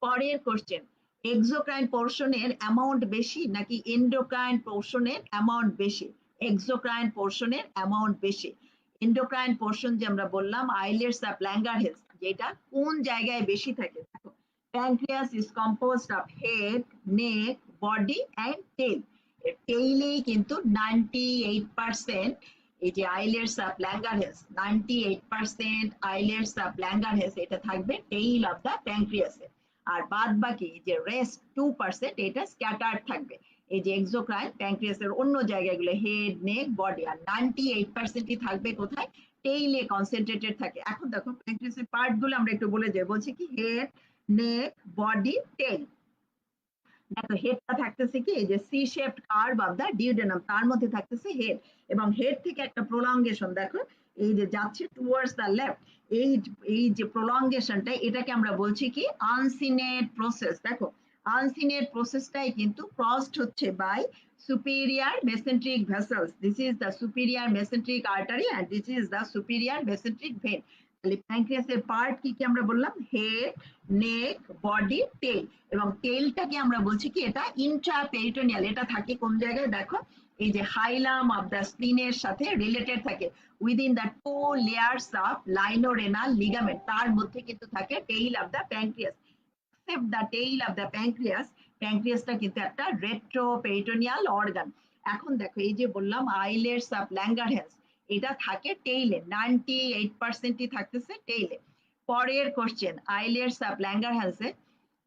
পরের কোশ্চেন, এক্সোক্রাইন পোর্শনের অ্যামাউন্ট বেশি নাকি এন্ডোক্রাইন পোর্শনের অ্যামাউন্ট বেশি? এক্সোক্রাইন পোর্শনের অ্যামাউন্ট বেশি। এন্ডোক্রাইন পোর্শন যে আমরা বললাম আইলেটস অফ ল্যাঙ্গারহ্যান্স, যেটা কোন জায়গায় বেশি থাকে? দেখো pancreas is composed of head, neck, body and tail. টেইলেই কিন্তু 98% এই যে islets of Langerhans 98% islets of Langerhans এটা থাকবে টেইল অফ দ্য প্যাঙ্ক্রিয়াসে। আর বাদ বাকি যে রেস্ট 2% এটা স্ক্যাটার্ড থাকবে এই যে এক্সোক্রাইন প্যাঙ্ক্রিয়াসের অন্য জায়গাগুলো হেড নেক বডি। আর 98%ই থাকবে কোথায়? টেইলে কনসেন্ট্রেটেড থাকে। এখন দেখো প্যাঙ্ক্রিয়াসের পার্ট গুলো আমরা একটু বলে যাই, বলছি কি হেড নেক বডি টেইল। দেখো হেডটা থাকতেছে কি এই যে C shaped curve of the duodenum, তার মধ্যে থাকতেছে হেড এবং হেড থেকে একটা প্রলঙ্গেশন দেখো এই যে যাচ্ছে টুয়ার্ডস দা লেফট। এই এই যে প্রলঙ্গেশনটা এটাকে আমরা বলছি কি আনসিনেট প্রসেস। দেখো আনসিনেট প্রসেসটাই কিন্তু ক্রসড হচ্ছে by superior mesenteric vessels. This is the superior mesenteric artery and this is the superior mesenteric vein. তাহলে প্যানক্রিয়াসের পার্ট কি কি আমরা বললাম? হেড, নেক, বডি, টেল। এবং টেলটাকে আমরা বলছি কি এটা ইন্ট্রাপেরিটোনিয়াল। এটা থাকে কোন জায়গায়? দেখো এই যে হাইলাম অফ দ্য স্প্লিনের সাথে রিলেটেড থাকে within the 2 layers of lienorenal ligament, তার মধ্যে কিন্তু থাকে tail of the pancreas. Except the tail of the pancreas, প্যানক্রিয়াসটা কিন্তু একটা রেট্রোপেরিটোনিয়াল অর্গান। এখন দেখো এই যে বললাম আইলেটস অফ ল্যাঙ্গারহ্যান্স এটা থাকে টেইলে, 98%ই থাকতেছে টেইলে। পরের কোশ্চেন, আইলেটস অফ ল্যাঙ্গারহ্যান্সে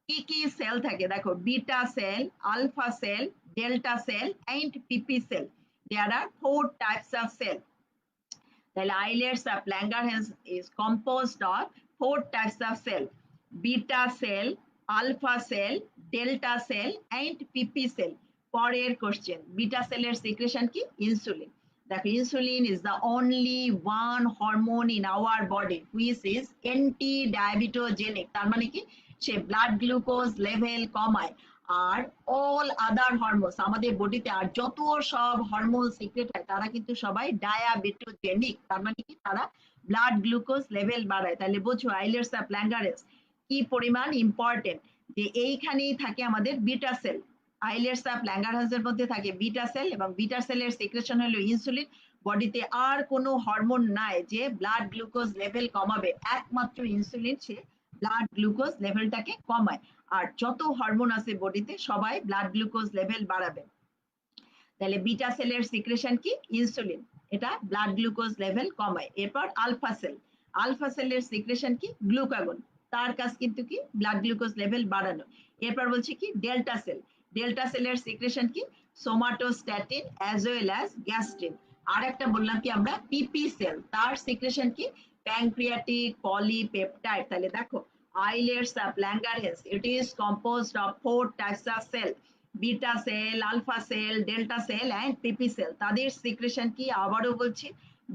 কি কি সেল থাকে? দেখো beta cell, alpha cell, delta cell and PP cell. There are 4 types of cell. তাহলে islets of Langerhans is composed of 4 types of cell: beta cell, alpha cell, delta cell and PP cell. পরের question, beta সেলের secretion কি? Insulin. দেখো insulin is the only one hormone in our body which is anti diabetogenic. তার মানে কি সে blood glucose level কমায়। আর all other hormones আমাদের বডিতে আর যত সব হরমোন সিক্রেট হয় তারা কিন্তু সবাই ডায়াবেটোজেনিক। তার মানে কি তারা ব্লাড গ্লুকোজ লেভেল বাড়ায়। তাহলে বোঝো আইলেটস অফ ল্যাঙ্গারহ্যান্স কি পরিমাণ ইম্পর্টেন্ট, যে এইখানেই থাকে আমাদের beta sell. Islets of Langerhans এর মধ্যে থাকে বিটা সেল এবং বিটা সেলের সিক্রেশন হলো ইনসুলিন। বডিতে আর কোনো হরমোন নাই যে ব্লাড গ্লুকোজ লেভেল কমাবে, একমাত্র ইনসুলিন সে ব্লাড গ্লুকোজ লেভেলটাকে কমায়। আর যত হরমোন আছে বডিতে সবাই ব্লাড গ্লুকোজ লেভেল বাড়াবে। তাহলে বিটা সেলের সিক্রেশন কি? ইনসুলিন, এটা ব্লাড গ্লুকোজ লেভেল কমায়। এরপর আলফা সেল, আলফা সেলের সিক্রেশন কি? গ্লুকাগন, তার কাজ কিন্তু কি? ব্লাড গ্লুকোজ লেভেল বাড়ানো। এরপর বলছি কি? ডেল্টা সেল, ডেল্টা সেলের সিক্রেশন কি? Somatostatin as well as gastrin. আর একটা বললাম কি আমরা? পিপি সেল, তার সিক্রেশন কি? Pancreatic polypeptide. তাহলে দেখো islets of Langerhans, it is composed of 4 types of cell: beta cell, alpha cell, delta cell and PP cell. তাদের সিক্রেশন কি? আবারও বলছি,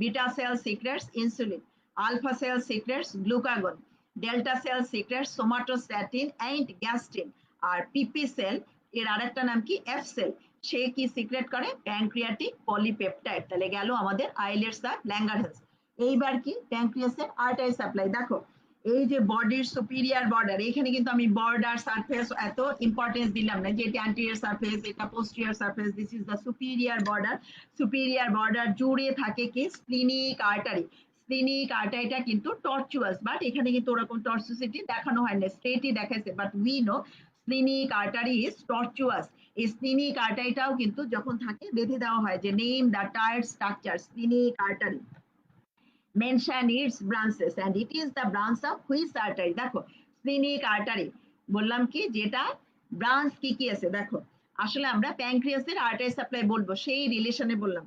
beta cell secretes insulin, alpha cell secretes glucagon, delta cell secretes somatostatin and gastrin. আর PP cell এর আরেকটা নাম কি? F sell, সে কি সিক্রেট করে? Pancreatic polypeptide. তাহলে গেল আমাদের আইলেটস অফ ল্যাঙ্গারহ্যান্স। এইবার কি? প্যানক্রিয়াসের আর্টারি সাপ্লাই। দেখো এই যে বডির সুপিরিয়ার বর্ডার, এখানে কিন্তু আমি বর্ডার সারফেস এত ইম্পর্টেন্স দিলাম না, যে এটা অ্যান্টেরিয়র সারফেস, এটা posterior surface, this is the superior border. Superior border জুড়ে থাকে কি? Splenic artery. স্প্লিনিক আর্টারিটা কিন্তু টর্চুয়াস, বাট এখানে কিন্তু ওরকম টর্চুসিটি দেখানো হয় না, স্ট্রেটই দেখাইছে, but we know splenic artery is tortuous. এই স্প্লিনিক আর্টারিটাও কিন্তু যখন থাকে বেঁধে দেওয়া হয় যে name the tyre structure splenic artery, mention its branches and it is the branch of which artery? দেখো স্প্লিনিক আর্টারি বললাম কি যেটা ব্রাঞ্চ কি কি আছে। দেখো আসলে আমরা প্যানক্রিয়াসের আর্টারি সাপ্লাই বলবো সেই রিলেশনে বললাম।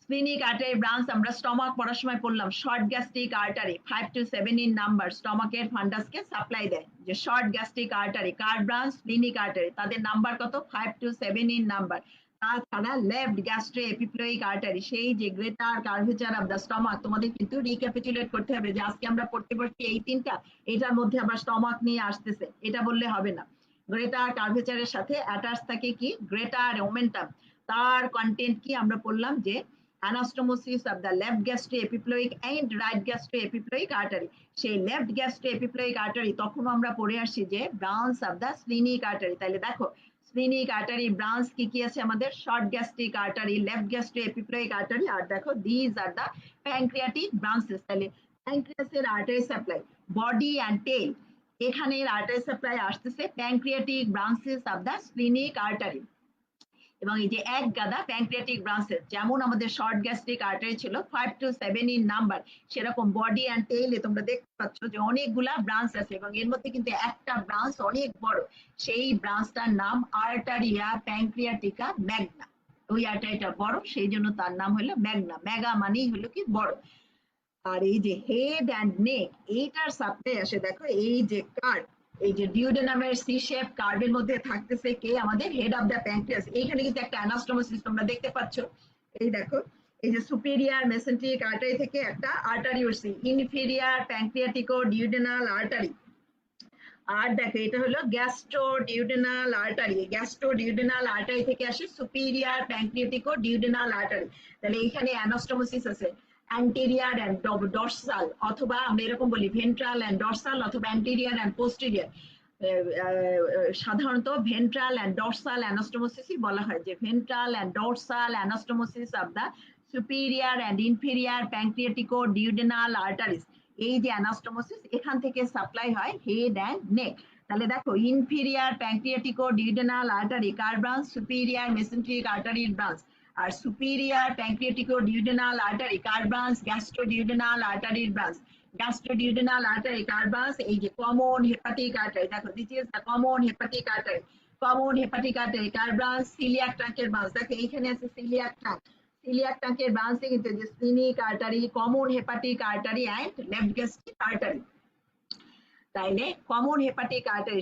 স্প্লিনিক আর্টারি ব্রাঞ্চ আমরা স্টমাক পড়ার সময় পড়লাম, short gastric artery 5 to 7 in number স্টমাকের ফান্ডাসকে সাপ্লাই দেয়। যে শর্ট গ্যাস্ট্রিক আর্টারি কার ব্রাঞ্চ? স্প্লিনিক আর্টারি, তাদের নাম্বার কত? 5 to 7 ইন নাম্বার। তাছাড়া লেফট গ্যাস্ট্রো এপিপ্লোইক আর্টারি, সেই যে greater curvature of the stomach. তোমাদের কিন্তু রিক্যাপিচুলেট করতে হবে যে আজকে আমরা পড়তে পড়ছি এই তিনটা, এটার মধ্যে আবার স্টমাক নিয়ে আসতেছে, এটা বললে হবে না। গ্রেটার কার্ভেচারের সাথে অ্যাটাচ থাকে কি? Greater omentum. তার কন্টেন্ট কি? আমরা পড়লাম যে anastomosis of the left gastroepiploic and right gastroepiploic artery। সেই লেফট gastroepiploic artery তখন আমরা পড়ে আসছি যে branch of the splenic artery. তাহলে দেখো স্প্লিনিক আর্টারি ব্রাঞ্চ কি কি আছে আমাদের? Short gastric artery, left gastroepiploic artery, আর দেখো these are the pancreatic branches. তাহলে প্যানক্রিয়াসের artery supply body and tail, এখানে আর্টারি সাপ্লাই আসতেছে pancreatic branches of the splenic artery. এবং এই যে এক গাদা প্যানক্রিয়াটিক ব্রাঞ্চেস, যেমন আমাদের শর্ট গ্যাস্ট্রিক আর্টারি ছিল 5 to 7 ইন নাম্বার, সেরকম বডি অ্যান্ড টেইলে তোমরা দেখতে পাচ্ছ যে অনেকগুলা ব্রাঞ্চ আছে এবং এর মধ্যে কিন্তু একটা ব্রাঞ্চ অনেক বড়, সেই ব্রাঞ্চটার নাম আর্টারিয়া প্যানক্রিয়াটিকা ম্যাগনা। ওই আর্টারিটা বড়, সেই জন্য তার নাম হলো ম্যাগনা। ম্যাগা মানেই হলো কি বড়। আর এই যে হেড অ্যান্ড নেক, এইটার সাথে আসে দেখো এই যে কার্ভ, এই যে ডিউডেনামের সি শেপ কার্ভের মধ্যে থাকতেছে কে, আমাদের হেড অফ দ্য প্যানক্রিয়াস। এইখানে কিন্তু একটা অ্যানাস্টোমোসিস তোমরা দেখতে পাচ্ছ। এই দেখো এই যে সুপিরিয়ার মেসেন্ট্রিক আর্টারি থেকে একটা আর্টারি উঠছে, ইনফেরিয়ার প্যানক্রিয়াটিকো ডিউডেনাল আর্টারি। আর দেখো এটা হলো গ্যাস্ট্রোডিউডেনাল আর্টারি, গ্যাস্ট্রোডিউডেনাল আর্টারি থেকে আসে সুপিরিয়ার প্যানক্রিয়াটিকো ডিউডেনাল আর্টারি। তাহলে এখানে অ্যানাস্টোমোসিস আছে অ্যান্টেরিয়ার অ্যান্ড ডরসাল, অথবা আমরা এরকম বলি ভেন্ট্রাল অ্যান্ড ডরসাল, অথবা অ্যান্টেরিয়ার অ্যান্ড পোস্টেরিয়ার। সাধারণত ভেন্ট্রাল অ্যান্ড ডরসাল অ্যানাস্টোমোসিসই বলা হয়, যে ventral and dorsal anastomosis of the superior and inferior pancreaticoduodenal arteries. এই যে অ্যানাস্টোমোসিস, এখান থেকে সাপ্লাই হয় হেড অ্যান্ড নেক। তাহলে দেখো ইনফেরিয়ার প্যানক্রিয়াটিকো ডিউডেনাল আর্টারি কার ব্রাঞ্চ, সুপিরিয়ার মেসেন্ট্রিক আর্টারির ব্রাঞ্চ। আর সুপিরিয়ার প্যানক্রিয়াটিকো ডিউডেনাল আর্টারি কার ব্রাঞ্চ, গ্যাস্ট্রোডিউডেনাল আর্টারির ব্রাঞ্চ। গ্যাস্ট্রোডিউডেনাল আর্টারি কার ব্রাঞ্চ, এই যে কমন হেপাটিক আর্টারি। দেখো this is the common hepatic artery. Common hepatic artery কার ব্রাঞ্চ, সিলিয়াক ট্রাঙ্কের ব্রাঞ্চ। দেখো এইখানে আছে সিলিয়াক ট্রাঙ্ক, সিলিয়াক ট্রাঙ্কের ব্রাঞ্চে কিন্তু যে splenic artery, common hepatic artery and left gastric artery. তাইলে কমন হেপাটিক আর্টারি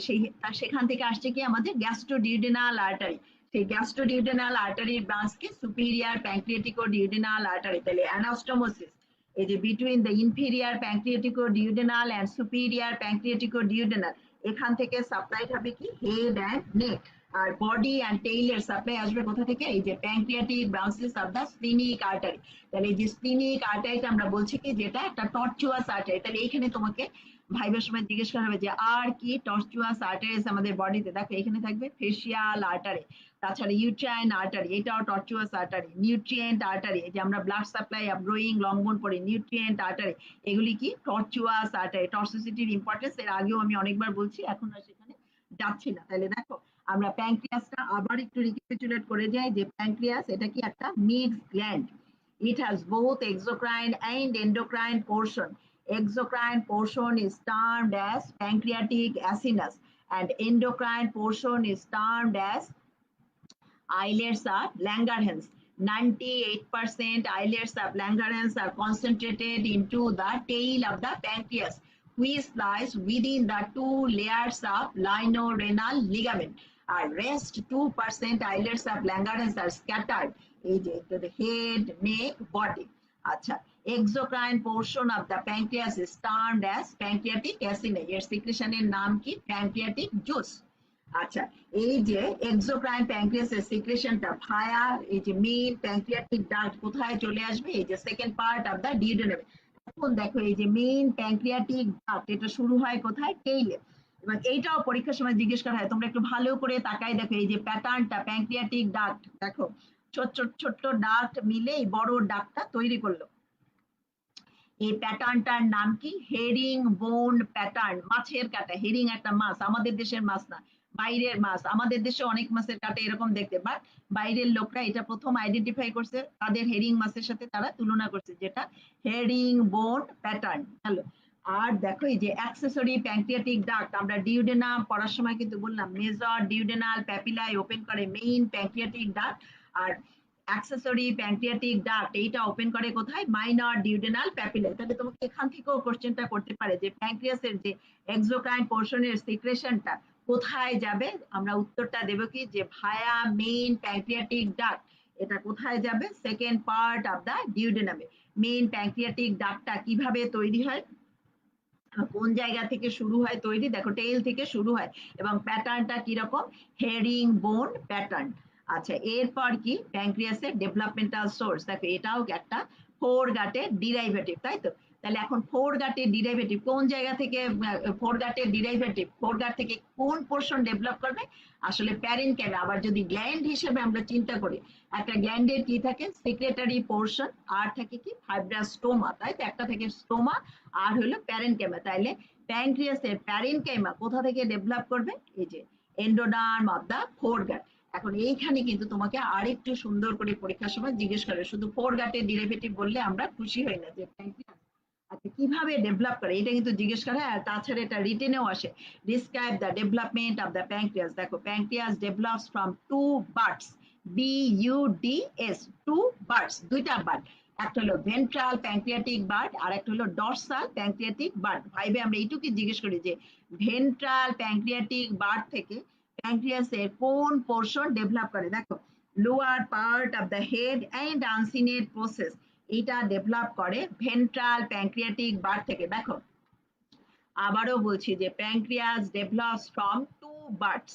সেখান থেকে আসছে কি আমাদের গ্যাস্ট্রোডিউডেনাল আর্টারি। সেই গ্যাস্ট্রোডিউডেনাল আর্টারির ব্রাঞ্চকে সুপিরিয়ার প্যানক্রিয়াটিকো ডিউডেনাল আর্টারি। তাহলে অ্যানাস্টোমোসিস এই যে between the inferior pancreaticoduodenal and superior pancreaticoduodenal, এখান থেকে সাপ্লাই হবে কি হেড অ্যান্ড নেক। আর বডি অ্যান্ড টেইলের সাপ্লাই আসবে কোথা থেকে, এই যে pancreatic branches of the splenic artery. তাহলে এই যে স্প্লিনিক আর্টারিটা আমরা বলছি কি যেটা একটা টর্চুয়াস আর্টারি। তাহলে এইখানে তোমাকে ভাইবার সময় জিজ্ঞেস করা হবে যে আর কি টর্চুয়াস আর্টারিস আমাদের বডিতে। দেখো এখানে থাকবে ফেসিয়াল আর্টারি, তাছাড়া ইউট্রাইন আর্টারি, এটাও টর্চুয়াস আর্টারি। নিউট্রিয়েন্ট আর্টারি, যে আমরা ব্লাড সাপ্লাই অ্যাব্রোয়িং লংবোন পড়ি, নিউট্রিয়েন্ট আর্টারি, এগুলি কি টর্চুয়াস আর্টারি। টর্সিসিটির ইম্পর্টেন্স এর আগেও আমি অনেকবার বলছি, এখন আর সেখানে যাচ্ছি না। তাহলে দেখো আমরা প্যানক্রিয়াসটা আবার একটু রিক্যাপিচুলেট করে যাই, যে প্যানক্রিয়াস এটা কি একটা mixed gland. It has both exocrine and endocrine portion. Exocrine portion is termed as pancreatic acinus and endocrine portion is termed as islets of Langerhans. 98% islets of Langerhans are concentrated into the tail of the pancreas, which lies within the two layers of lienorenal ligament. Rest 2% islets of Langerhans are scattered into the head, neck, body. আচ্ছা, exocrine portion of the pancreas is termed as pancreatic acini. এর সিক্রেশনের নাম কি, pancreatic juice. আচ্ছা, এই যে exocrine প্যানক্রিয়াসের সিক্রেশনটা ভায়া এই যে main pancreatic duct কোথায় চলে আসবে, এই যে second part of the duodenum. এখন দেখো এই যে মেইন প্যানক্রিয়াটিক ডাক্ট এটা শুরু হয় কোথায়, টেইলে। এবং এইটাও পরীক্ষার সময় জিজ্ঞেস করা হয়, তোমরা একটু ভালো করে তাকায় দেখো এই যে প্যাটার্নটা, প্যানক্রিয়াটিক ডাক্ট দেখো ছোট ছোট ডাক্ট মিলে এই বড় ডাক্টটা তৈরি করলো। এই প্যাটার্নটার নাম কি, হেরিং বোন প্যাটার্ন। মাছের কাটা, হেরিং একটা মাছ, আমাদের দেশের মাছ না, বাইরের মাছ। আমাদের দেশে অনেক মাছের কাটা এরকম দেখতে, বাট বাইরের লোকরা এটা প্রথম আইডেন্টিফাই করছে, তাদের হেরিং মাছের সাথে তারা তুলনা করছে, যেটা হেরিং বোন প্যাটার্ন। হ্যালো, আর দেখো এই যে অ্যাক্সেসরি প্যানক্রিয়াটিক ডাক্ট, আমরা ডিউডেনাম পড়ার সময় কিন্তু বললাম মেজর ডিউডেনাল প্যাপিলাই ওপেন করে মেইন প্যানক্রিয়াটিক ডাক্ট, আর অ্যাক্সেসরি প্যানক্রিয়াটিক ডাক্ট এইটা ওপেন করে কোথায়, মাইনর ডিউডেনাল প্যাপিলাই। তাহলে তোমাকে এখান থেকেও কোশ্চেনটা করতে পারে যে প্যানক্রিয়াসের যে এক্সোক্রাইন পোর্শনের সিক্রেশনটা কোথায় যাবে, আমরা উত্তরটা দেব কি, যে ভায়া মেইন প্যানক্রিয়াটিক ডাক্ট। এটা কোথায় যাবে, সেকেন্ড পার্ট অফ দা ডিউডেনামে। মেইন প্যানক্রিয়াটিক ডাক্টটা কিভাবে তৈরি হয়, কোন জায়গা থেকে শুরু হয় তৈরি, দেখো টেইল থেকে শুরু হয়, এবং প্যাটার্নটা কিরকম, হেরিং বোন প্যাটার্ন। আচ্ছা, এরপর কি প্যানক্রিয়াসের ডেভেলপমেন্টাল সোর্স, দেখো এটাও একটা ফোর গাটের ডিরাইভেটিভ, তাই তো। তাহলে এখন ফোর গাটের ডিরাইভেটিভ কোন জায়গা থেকে, ফোর গাটের ডিরাইভেটিভ ফোর গাট থেকে কোন পোর্শন ডেভেলপ করবে, আসলে প্যারেনকাইমা। আবার যদি গ্ল্যান্ড হিসেবে আমরা চিন্তা করি, একটা গ্ল্যান্ডের কি থাকে, সেক্রেটারি পোর্শন, আর থাকে কি ফাইব্রাস স্টোমা, তাই তো। একটা থেকে স্টোমা আর হলো প্যারেনকাইমা। তাইলে প্যানক্রিয়াসের প্যারেনকাইমা কোথা থেকে ডেভেলপ করবে, এই যে এন্ডোডার্ম অফ দা ফোরগাট। এখন এইখানে কিন্তু তোমাকে আরেকটু সুন্দর করে পরীক্ষার সময় জিজ্ঞেস করে, শুধু ফোর গাটের ডেরিভেটিভ বললে আমরা খুশি হই না যে প্যাঙ্ক্রিয়াস আচ্ছা কিভাবে ডেভেলপ করে, এটা কিন্তু জিজ্ঞেস করে। আর তাছাড়া এটা রিটেনেও আসে, describe the development of the pancreas. দেখো pancreas develops from two buds, BUDS, two buds, দুইটা বার্ড, একটা হলো ভেন্ট্রাল প্যাঙ্ক্রিয়াটিক বার্ড আর একটা হলো ডরসাল প্যাঙ্ক্রিয়াটিক বার্ড। ভাইবে আমরা এইটুকুই জিজ্ঞেস করি যে ভেন্ট্রাল প্যাঙ্ক্রিয়াটিক বার্ড থেকে প্যাঙ্ক্রিয়াসের কোন পোর্শন ডেভেলপ করে। দেখো lower part of the head and uncinate process, এটা ডেভেলপ করে ভেন্ট্রাল প্যাঙ্ক্রিয়াটিক বার্ড থেকে। দেখো আবারও বলছি যে pancreas develops from two buds,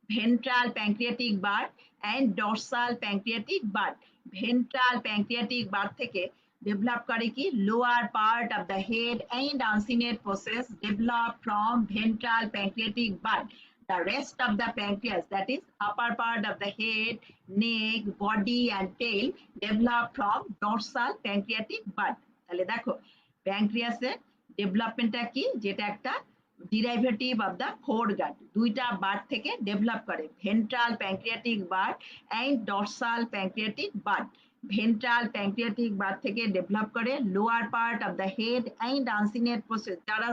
ventral pancreatic bud and dorsal pancreatic bud. Ventral pancreatic bud থেকে ডেভেলপ করে কি, lower part of the head and uncinate process develop from ventral pancreatic bud. The rest of the pancreas, that is upper part of the head, neck, body and tail, develop from dorsal pancreatic bud. তাহলে দেখো প্যাঙ্ক্রিয়াসের ডেভেলপমেন্টটা কি, যেটা একটা derivative of the four গাট, দুইটা bird থেকে develop করে, ventral pancreatic bud and dorsal pancreatic bud. Ventral pancreatic bud থেকে develop করে lower part of the head and uncinate process. যারা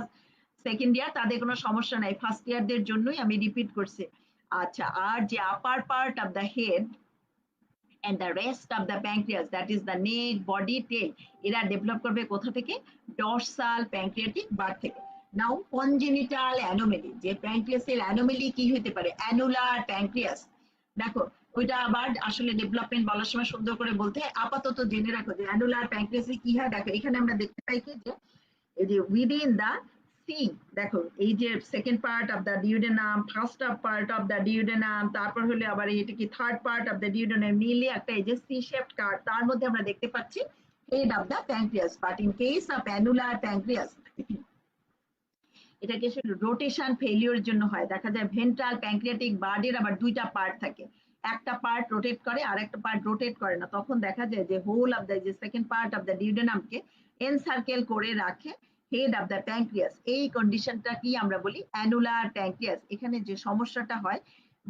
সেকেন্ড ইয়ার তাদের কোনো সমস্যা নাই, ফার্স্ট ইয়ারদের জন্যই আমি রিপিট করছি। আচ্ছা, আর যে আপার part of the head and the rest of the pancreas, that is the neck, body, tail, এরা ডেভেলপ করবে কোথা থেকে, ডরসাল প্যাঙ্ক্রিয়াটিক বার্ড থেকে। নাও কনজেনিটাল অ্যানোমেলি, যে প্যাঙ্ক্রিয়াসের অ্যানোমেলি কি হতে পারে, অ্যানুলার প্যাঙ্ক্রিয়াস। দেখো ওইটা আবার আসলে ডেভেলপমেন্ট বলার সময় সুন্দর করে বলতে হয়, আপাতত জেনে রাখো যে অ্যানুলার প্যাঙ্ক্রিয়াসে কি হয়। দেখো এখানে আমরা দেখতে পাই কি যে এই যে উইদিন দা সি, দেখো এই যে second part of the duodenum, first part of the duodenum, তারপর হলে আবার এটা কি third part of the duodenum, মিলিয়ে একটা এই যে সি শেপড কার্ভ, তার মধ্যে আমরা দেখতে পাচ্ছি head of the pancreas. But in case of annular pancreas এটাকে রোটেশন ফেলিওর জন্য হয়। দেখা যায় ভেন্ট্রাল প্যাঙ্ক্রিয়াটিক বার্ডের আবার দুইটা পার্ট থাকে, একটা পার্ট রোটেট করে আর একটা পার্ট রোটেট করে না, তখন দেখা যায় যে হোল অফ দ্য যে সেকেন্ড পার্ট অফ দ্য ডিউডেনামকে এনসার্কেল করে রাখে হেড অফ দ্য প্যাঙ্ক্রিয়াস। এই কন্ডিশনটা কি আমরা বলি অ্যানুলার প্যাঙ্ক্রিয়াস। এখানে যে সমস্যাটা হয়,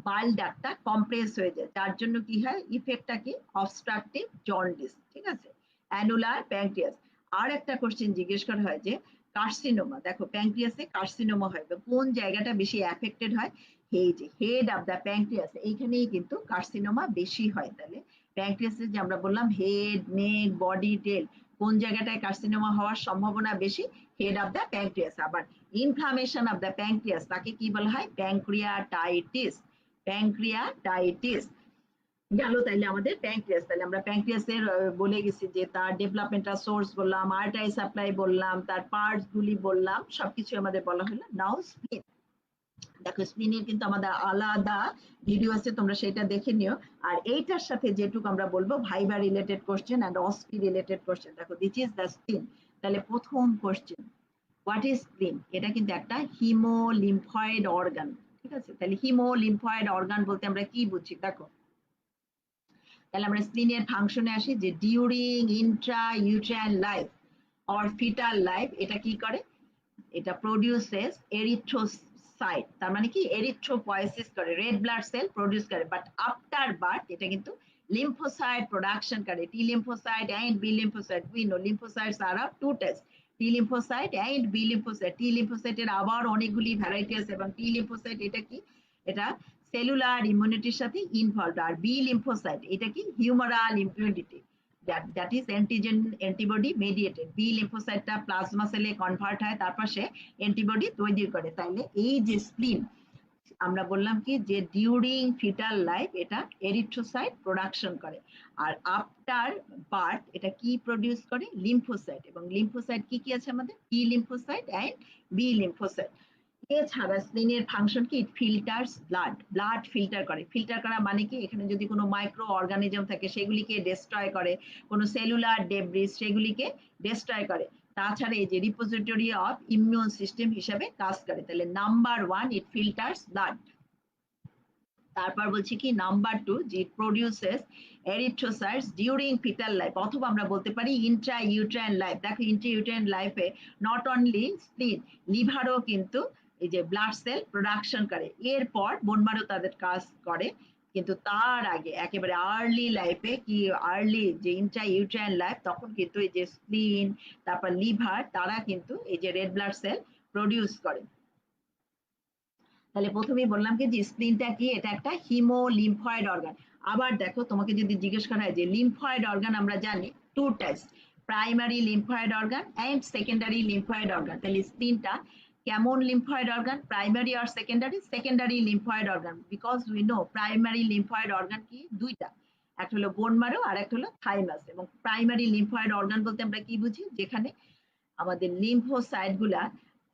বাল ডাক্টটা কম্প্রেস হয়ে যায়, যার জন্য কি হয়, ইফেক্টটা কি, অবস্ট্রাকটিভ জন্ডিস। ঠিক আছে, অ্যানুলার প্যাঙ্ক্রিয়াস। আর একটা কোশ্চেন জিজ্ঞেস করা হয় যে কার্সিনোমা, দেখো প্যাঙ্ক্রিয়াসে কার্সিনোমা হয়, কোন জায়গাটা বেশি অ্যাফেক্টেড হয়, এই যে হেড অফ দ্য প্যাঙ্ক্রিয়াস, এইখানেই কিন্তু কার্সিনোমা বেশি হয়। তাহলে প্যাঙ্ক্রিয়াসে যে আমরা বললাম হেড, নেক, বডি, টেল, কোন জায়গাটায় কার্সিনোমা হওয়ার সম্ভাবনা বেশি, হেড অফ দ্য প্যাঙ্ক্রিয়াস। আবার ইনফ্লামেশন অফ দ্য প্যাঙ্ক্রিয়াস, তাকে কি বলা হয়, প্যাঙ্ক্রিয়াটাইটিস। প্যাঙ্ক্রিয়াটাইটিস গেল তাইলে আমাদের প্যাঙ্ক্রিয়াস। তাহলে আমরা প্যাঙ্ক্রিয়াসের বলে গেছি যে তার ডেভেলপমেন্টাল সোর্স বললাম, আর্টারি সাপ্লাই বললাম, তার পার্টস গুলি বললাম, সবকিছু আমাদের বলা হলো। নাও স্প্লিন, দেখো স্প্লিনের কিন্তু আমাদের আলাদা ভিডিও আছে, তোমরা সেটা দেখে নিও। আর এইটার সাথে যেটুকু আমরা বলবো viva related question and OSPE related question. দেখো দিস ইজ দ্য স্প্লিন। তাহলে প্রথম কোশ্চেন, হোয়াট ইজ স্প্লিন? এটা কিন্তু একটা হিমোলিম্ফয়েড অর্গান। ঠিক আছে, তাহলে হিমোলিম্ফয়েড অর্গান বলতে আমরা কি বুঝি, দেখো তাহলে আমরা স্প্লিনের ফাংশনে আসি যে during Intra uterine life or fetal life এটা কি করে, এটা প্রডিউসেস এরিথ্রোসাইট, তার মানে কি এরিথ্রোপয়েসিস করে, রেড ব্লাড সেল প্রডিউস করে। বাট আফটার বার্থ এটা কিন্তু লিম্ফোসাইট প্রোডাকশন করে, T lymphocyte and B lymphocyte. We know lymphocytes are of two types, T lymphocyte and B lymphocyte. T লিম্ফোসাইটের আবার অনেকগুলি ভ্যারাইটি আছে, এবং টি লিম্ফোসাইট এটা কি, এটা সেলুলার ইমিউনিটির সাথে ইনভলভ। আর বি লিম্ফোসাইট এটা কি, humoral immunity, that is antigen antibody mediated। B লিম্ফোসাইটটা প্লাজমা সেলে কনভার্ট হয়, তারপর সে অ্যান্টিবডি তৈরি করে। তাইলে এই যে স্প্লিন আমরা বললাম কি যে ডিউরিং ফিটাল লাইফ এটা এরিথ্রোসাইট প্রোডাকশন করে, আর আফটার বার্থ এটা কি প্রডিউস করে, লিম্ফোসাইট। এবং লিম্ফোসাইট কি কি আছে আমাদের, T lymphocyte and B lymphocyte. এছাড়া স্প্লিনের ফাংশন কি, ফিল্টার্স ব্লাড, ব্লাড ফিল্টার করে। ফিল্টার করা মানে কি, এখানে যদি কোনো মাইক্রো অর্গানিজম থাকে সেগুলিকে ডেস্ট্রয় করে, কোনো সেলুলার ডেব্রিস সেগুলিকে ডেস্ট্রয় করে। তাছাড়া এই যে রিপোজিটরি অফ ইমিউন সিস্টেম হিসাবে কাজ করে। তাহলে নাম্বার ওয়ান, ইট ফিল্টার্স ব্লাড। তারপর বলছি কি নাম্বার টু, যে প্রডিউসেস এরিথ্রোসাইটস ডিউরিং ফিটাল লাইফ, অথবা আমরা বলতে পারি ইন্ট্রা ইউট্রাইন লাইফ। দেখো ইন্ট্রা ইউট্রাইন লাইফে নট অনলি স্প্লিন, লিভারও কিন্তু এই যে ব্লাড সেল প্রোডাকশন করে। এরপর বোন মারও তাদের কাজ করে, কিন্তু তার আগে একেবারে আর্লি লাইফে কি আর্লি যে ইন্ট্রা ইউট্রাইন লাইফ তখন কিন্তু এই যে স্প্লিন তারপর লিভার তারা কিন্তু এই যে রেড ব্লাড সেল প্রডিউস করে। তাহলে প্রথমেই বললাম কি যে স্প্লিনটা কি, এটা একটা হিমো লিম্ফয়েড অর্গান। আবার দেখো তোমাকে যদি জিজ্ঞেস করা হয় যে লিম্ফয়েড অর্গান আমরা জানি two types, primary lymphoid organ and secondary lymphoid organ. তাহলে স্প্লিনটা কেমন লিম্ফয়েড অর্গান, প্রাইমারি আর secondary? Secondary lymphoid organ, because we know primary lymphoid organ কি দুইটা, একটা হলো বোন মারো আর একটা হলো থাইমাস। এবং প্রাইমারি লিম্ফয়েড অর্গান বলতে আমরা কি বুঝি, যেখানে আমাদের লিম্ফোসাইট গুলা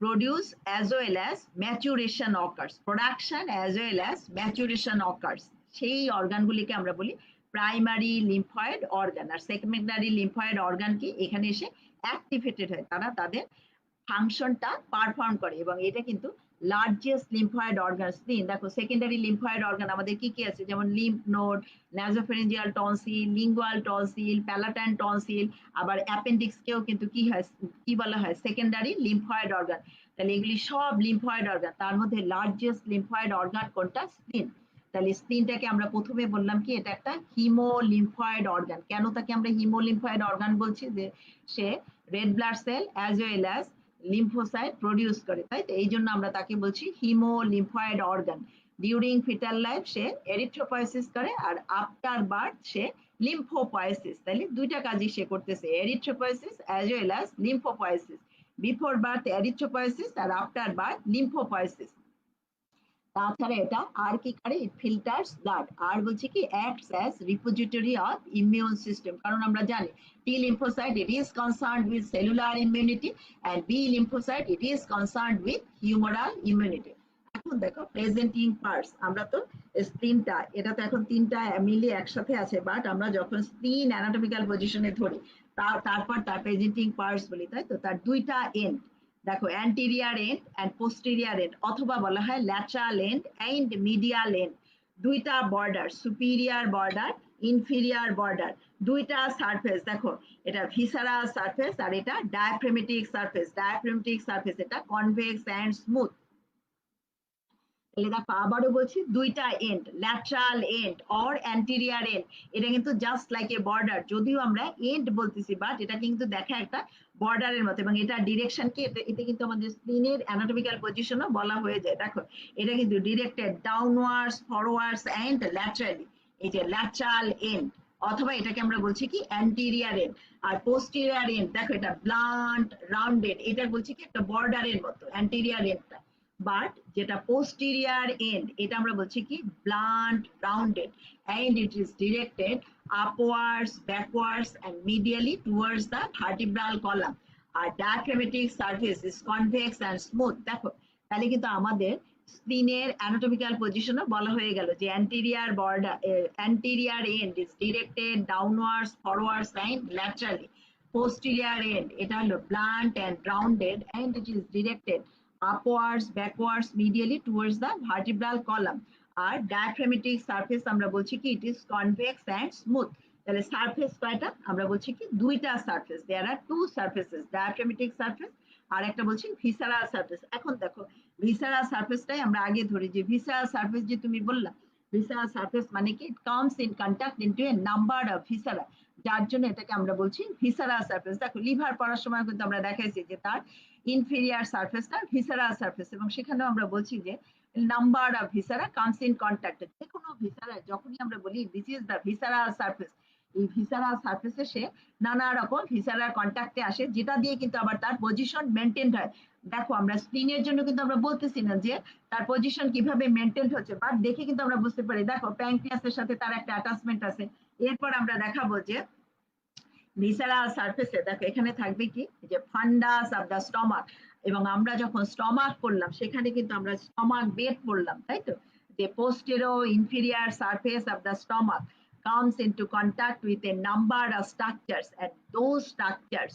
produce as well as maturation occurs, production as well as maturation occurs, সেই অর্গানগুলিকে আমরা বলি প্রাইমারি লিম্ফয়েড অর্গান। আর সেকেন্ডারি লিম্ফয়েড অর্গান কি এখানে এসে অ্যাক্টিভেটেড হয়, তারা তাদের ফাংশনটা পারফর্ম করে। এবং এটা কিন্তু লার্জেস্ট লিম্ফয়েড অর্গান স্প্লিন। দেখো সেকেন্ডারি লিম্ফয়েড অর্গান আমাদের কি কি আছে, যেমন lymph node, nasopharyngeal tonsil, lingual tonsil, palatine tonsil, আবার অ্যাপেন্ডিক্স কেও কিন্তু কি হয়, কি বলা হয়, সেকেন্ডারি লিম্ফয়েড অর্গান। তাহলে এগুলি সব লিম্ফয়েড অর্গান, তার মধ্যে লার্জেস্ট লিম্ফয়েড অর্গান কোনটা, স্প্লিন। তাহলে স্প্লিনটাকে আমরা প্রথমে বললাম কি এটা একটা হিমো লিম্ফয়েড অর্গান। কেন তাকে আমরা হিমো লিম্ফয়েড অর্গান বলছি, যে সে red blood cell as well as lymphocyte produce করে, তাই তো এই জন্য আমরা তাকে বলছি haemolymphoid organ. During fetal life সে এরিথ্রোপয়েসিস করে, আর আফটার বার্থ সে লিম্ফোপয়েসিস। তাহলে দুইটা কাজই সে করতেছে, erythropoiesis as well as lymphopoiesis. Before birth erythropoiesis আর আফটার বার্থ লিম্ফোপয়েসিস। তাছাড়া এটা আর কি করে, ইট ফিল্টার্স ব্লাড। আর বলছে কি acts as repository of immune system, কারণ আমরা জানি T lymphocyte it is concerned with cellular immunity and B lymphocyte it is concerned with humoral immunity. এখন দেখো প্রেজেন্টিং পার্টস, আমরা তো স্প্লিনটা এটা তো এখন তিনটা মিলে একসাথে আছে, বাট আমরা যখন স্প্লিন অ্যানাটমিক্যাল পজিশনে ধরি তারপর তার প্রেজেন্টিং পার্টস বলি, তাই তো তার দুইটা এন্ড দেখো, anterior end end posterior end, অথবা বলা হয় lateral end end medial end. দুইটা border, superior border, inferior border, দুইটা সারফেস। দেখো এটা ভিসারাল সারফেস আর এটা ডায়াফ্রেমেটিক সারফেস। ডায়াফ্রেমেটিক সারফেস এটা কনভেক্স এন্ড স্মুথ। তাহলে দেখো আবারও বলছি, দুইটা end, lateral end or anterior end, এটা কিন্তু জাস্ট লাইক এ বর্ডার, যদিও আমরা এন্ড বলতেছি বাট এটা কিন্তু দেখা একটা বর্ডারের মতো। এবং এটা ডিরেকশন কি, এটা কিন্তু আমাদের স্প্লিনের অ্যানাটমিক্যাল পজিশনও বলা হয়ে যায়। দেখো এটা কিন্তু directed downwards, forwards and laterally, এই যে ল্যাটারাল এন্ড, অথবা এটাকে আমরা বলছি কি অ্যান্টেরিয়ার এন্ড। আর পোস্টেরিয়ার এন্ড দেখো এটা ব্লান্ট রাউন্ডেড, এটা বলছি কি একটা বর্ডারের মতো অ্যান্টেরিয়ার এন্ডটা। বাট যেটা পোস্টেরিয়ার এন্ড এটা আমরা বলছি কি blunt rounded, and it is directed upwards, backwards and medially towards the vertebral column. আর diaphragmatic surface is convex and smooth। দেখো তাহলে কিন্তু আমাদের স্প্লিনের অ্যানাটমিক্যাল পজিশনও বলা হয়ে গেল যে anterior border, anterior end is directed downwards, forwards and laterally. Posterior end এটা হলো blunt and rounded and it is directed upwards, backwards, medially towards the vertebral column. আর ডায়াফ্রামেটিক সারফেস আমরা বলছি কি it is convex and smooth. তাহলে surface কয়টা, আমরা বলছি কি দুইটা surface, there are two surfaces, diaphragmatic surface আর একটা বলছি ভিসারাল সারফেস। এখন দেখো ভিসারাল সারফেসটাই আমরা আগে ধরি, যে ভিসারাল সারফেস যে তুমি বললা, ভিসারাল সারফেস মানে কি it comes in contact into a number of viscera, যার জন্য এটাকে আমরা বলছি ভিসারাল সারফেস। দেখো লিভার পড়ার সময় কিন্তু আমরা দেখাইছি যে তার ইনফেরিয়ার সারফেসটা ভিসারাল সারফেস, এবং সেখানেও আমরা বলছি যে number of viscera comes in contact. যে কোনো ভিসারা যখনই আমরা বলি this is the visceral surface, এই ভিসারাল সারফেসে সে নানা রকম ভিসারাল কন্টাক্টে আসে, যেটা দিয়ে কিন্তু আবার তার পজিশন মেনটেন হয়। দেখো আমরা স্প্লিনের জন্য কিন্তু আমরা বলতেছি না যে তার পজিশন কিভাবে মেনটেন হচ্ছে, বাট দেখে কিন্তু আমরা বুঝতে পারি। দেখো প্যানক্রিয়াসের সাথে তার একটা অ্যাটাচমেন্ট আছে। এরপর আমরা দেখাবো যে ভিসারাল সারফেসে দেখো এখানে থাকবে কি যে ফান্ডাস অফ দ্য স্টমাক, এবং আমরা যখন স্টমাক করলাম সেখানে কিন্তু আমরা স্টমাক বেড পড়লাম, তাই তো, যে postero inferior surface of the stomach comes into contact with a number of structures and those structures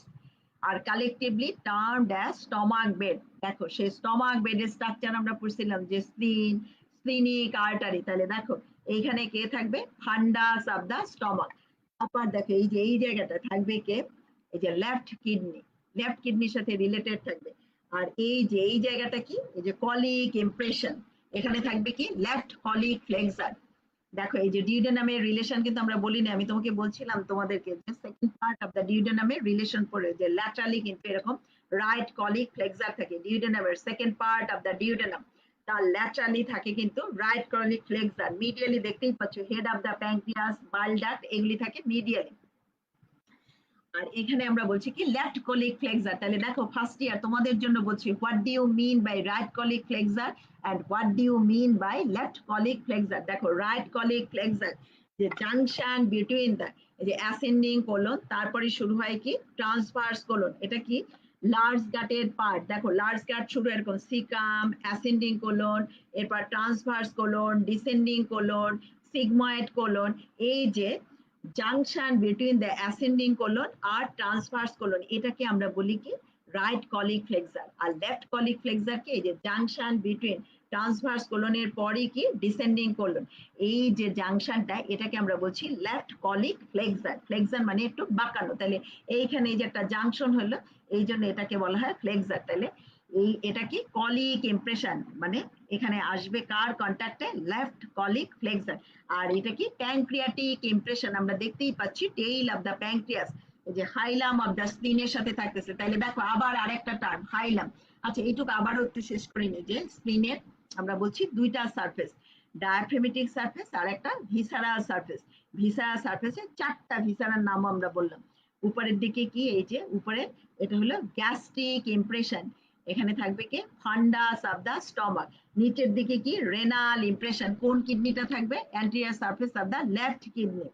are collectively termed as stomach bed। দেখো সেই স্টমাক বেডের স্ট্রাকচার আমরা পড়ছিলাম যে স্প্লিন, স্প্লিনিক আর্টারি। তাহলে দেখো এইখানে কে থাকবে, ফান্ডাস অফ দ্য স্টমাক। তারপর দেখো এই যে এই জায়গাটা থাকবে কে, এই যে লেফট কিডনি, লেফট কিডনির সাথে রিলেটেড থাকবে। আর এই যে এই জায়গাটা কি, এই যে কলিক ইমপ্রেশন, এখানে থাকবে কি লেফট কলিক ফ্লেক্সার। দেখো এই যে ডিউডেনামের রিলেশন কিন্তু আমরা বলিনি, আমি তোমাকে বলছিলাম তোমাদেরকে যে সেকেন্ড পার্ট অফ দ্য ডিউডেনামের রিলেশন পড়ে যে ল্যাটারালি কিন্তু এরকম রাইট কলিক ফ্লেক্সার থাকে। ডিউডেনামের second part of the duodenum তার ল্যাটারালি থাকে কিন্তু রাইট কলিক ফ্লেক্সার। মিডিয়ালি দেখতেই পাচ্ছ head of the pancreas, bile duct এগুলি থাকে মিডিয়ালি। আর এখানে আমরা বলছি কি লেফট কলিক ফ্লেক্সার। তাহলে দেখো ফার্স্ট ইয়ার তোমাদের জন্য বলছি what do you mean by right colic flexure and what do you mean by left colic flexure. দেখো রাইট কলিক ফ্লেক্সার যে জাংশন বিটুইন দ্য যে অ্যাসেন্ডিং কোলন, তারপরে শুরু হয় কি ট্রান্সভার্স কোলন। এটা কি লার্জ গাটের পার্ট। দেখো লার্জ গাট শুরু এরকম সিকাম, অ্যাসেন্ডিং কোলন, এরপর transverse colon, descending colon, sigmoid colon. এই যে junction between the ascending colon আর ট্রান্সভার্স কোলন, এটাকে আমরা বলি কি রাইট কলিক ফ্লেক্সার। আর লেফট কলিক ফ্লেক্সার কি এই যে জাংশন বিটুইন ট্রান্সভার্স কোলনের পরে কি ডিসেন্ডিং কোলন, এই যে জাংশনটা এটাকে আমরা বলছি লেফট কলিক ফ্লেক্সার। ফ্লেক্সার মানে একটু বাঁকানো। তাহলে এইখানে এই যে একটা জাংশন হলো, এই জন্য এটাকে বলা হয় ফ্লেক্সার। তাহলে এই এটা কি কলিক ইমপ্রেশন, মানে এখানে আসবে কার কন্ট্যাক্টে লেফট কলিক ফ্লেক্সার। আর এটা কি প্যানক্রিয়াটিক ইমপ্রেশন, আমরা দেখতেই পাচ্ছি টেইল অফ দ্য প্যানক্রিয়াস এই যে হাইলাম অফ দ্য স্প্লিনের সাথে থাকতেছে। তাহলে দেখো আবার আরেকটা টার্ম হাইলাম। আচ্ছা এইটুকু আবারও একটু শেষ করে নিই যে স্প্লিনের আমরা বলছি দুইটা সারফেস, ডায়াফ্রেমেটিক সারফেস আর একটা ভিসারাল সারফেস। ভিসারাল সারফেসে চারটা ভিসারার নাম আমরা বললাম। উপরের দিকে কি এই যে উপরে এটা হলো গ্যাস্ট্রিক ইমপ্রেশন, এখানে থাকবে কি ফান্ডাস অফ দ্য স্টমাক। নিচের দিকে কি রেনাল ইমপ্রেশন, কোন কিডনিটা থাকবে anterior surface of the left kidney.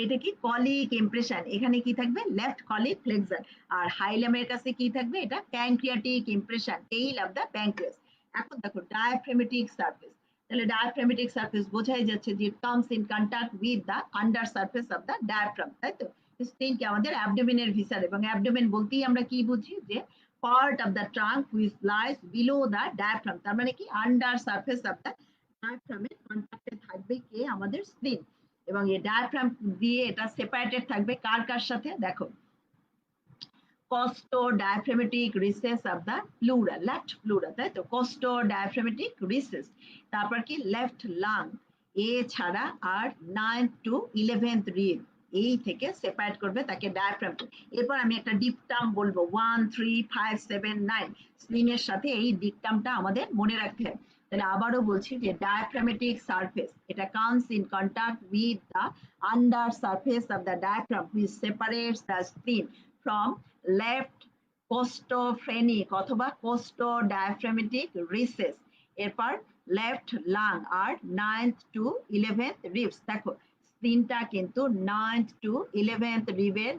এটা কি কলিক ইমপ্রেশন, এখানে কি থাকবে লেফট কলিক ফ্লেক্সার। আর হাইলামের কাছে কি থাকবে এটা pancreatic impression, tail of the pancreas. এখন দেখো ডায়াফ্রেমেটিক সারফেস, তাহলে ডায়াফ্রেমেটিক সারফেস বোঝাই যাচ্ছে যে comes in contact with the under surface of the diaphragm, তাই তো। স্প্লিন কি আমাদের অ্যাবডোমেনের ভিসার, এবং অ্যাবডোমেন বলতেই আমরা কি বুঝি যে part of the trunk which lies below the diaphragm, তার মানে কি আন্ডার সারফেস অফ দ্য ডায়াফ্রামের কন্টাক্টে থাকবে কি আমাদের স্প্লিন। এবং এই ডায়াফ্রাম দিয়ে এটা সেপারেটেড থাকবে কার কার সাথে দেখো costodiaphragmatic recess of the pleura, left pleura, তাই তো কস্টো ডায়াফ্রামেটিক রিসেস। তারপর কি লেফট লাং এ ছাড়া আর 9th to 11th রিব এই থেকে সেপারেট করবে তাকে ডায়াফ্রাম। এরপর আমি একটা ডিপটার্ম বলবো 1 3 5 7 9 স্প্লিনের সাথে এই ডিপটার্মটা আমাদের মনে রাখতে হবে। তাহলে আবারও বলছি যে ডায়াফ্রামেটিক সারফেস এটা comes in contact with the under surface of the diaphragm which separates the spleen from left costophrenic অথবা কোস্টো ডায়াফ্রামেটিক রিসেস। এরপর লেফট লাং আর 9th to 11th রিবস। দেখো স্প্লিনটা কিন্তু 9th to 11th রিবের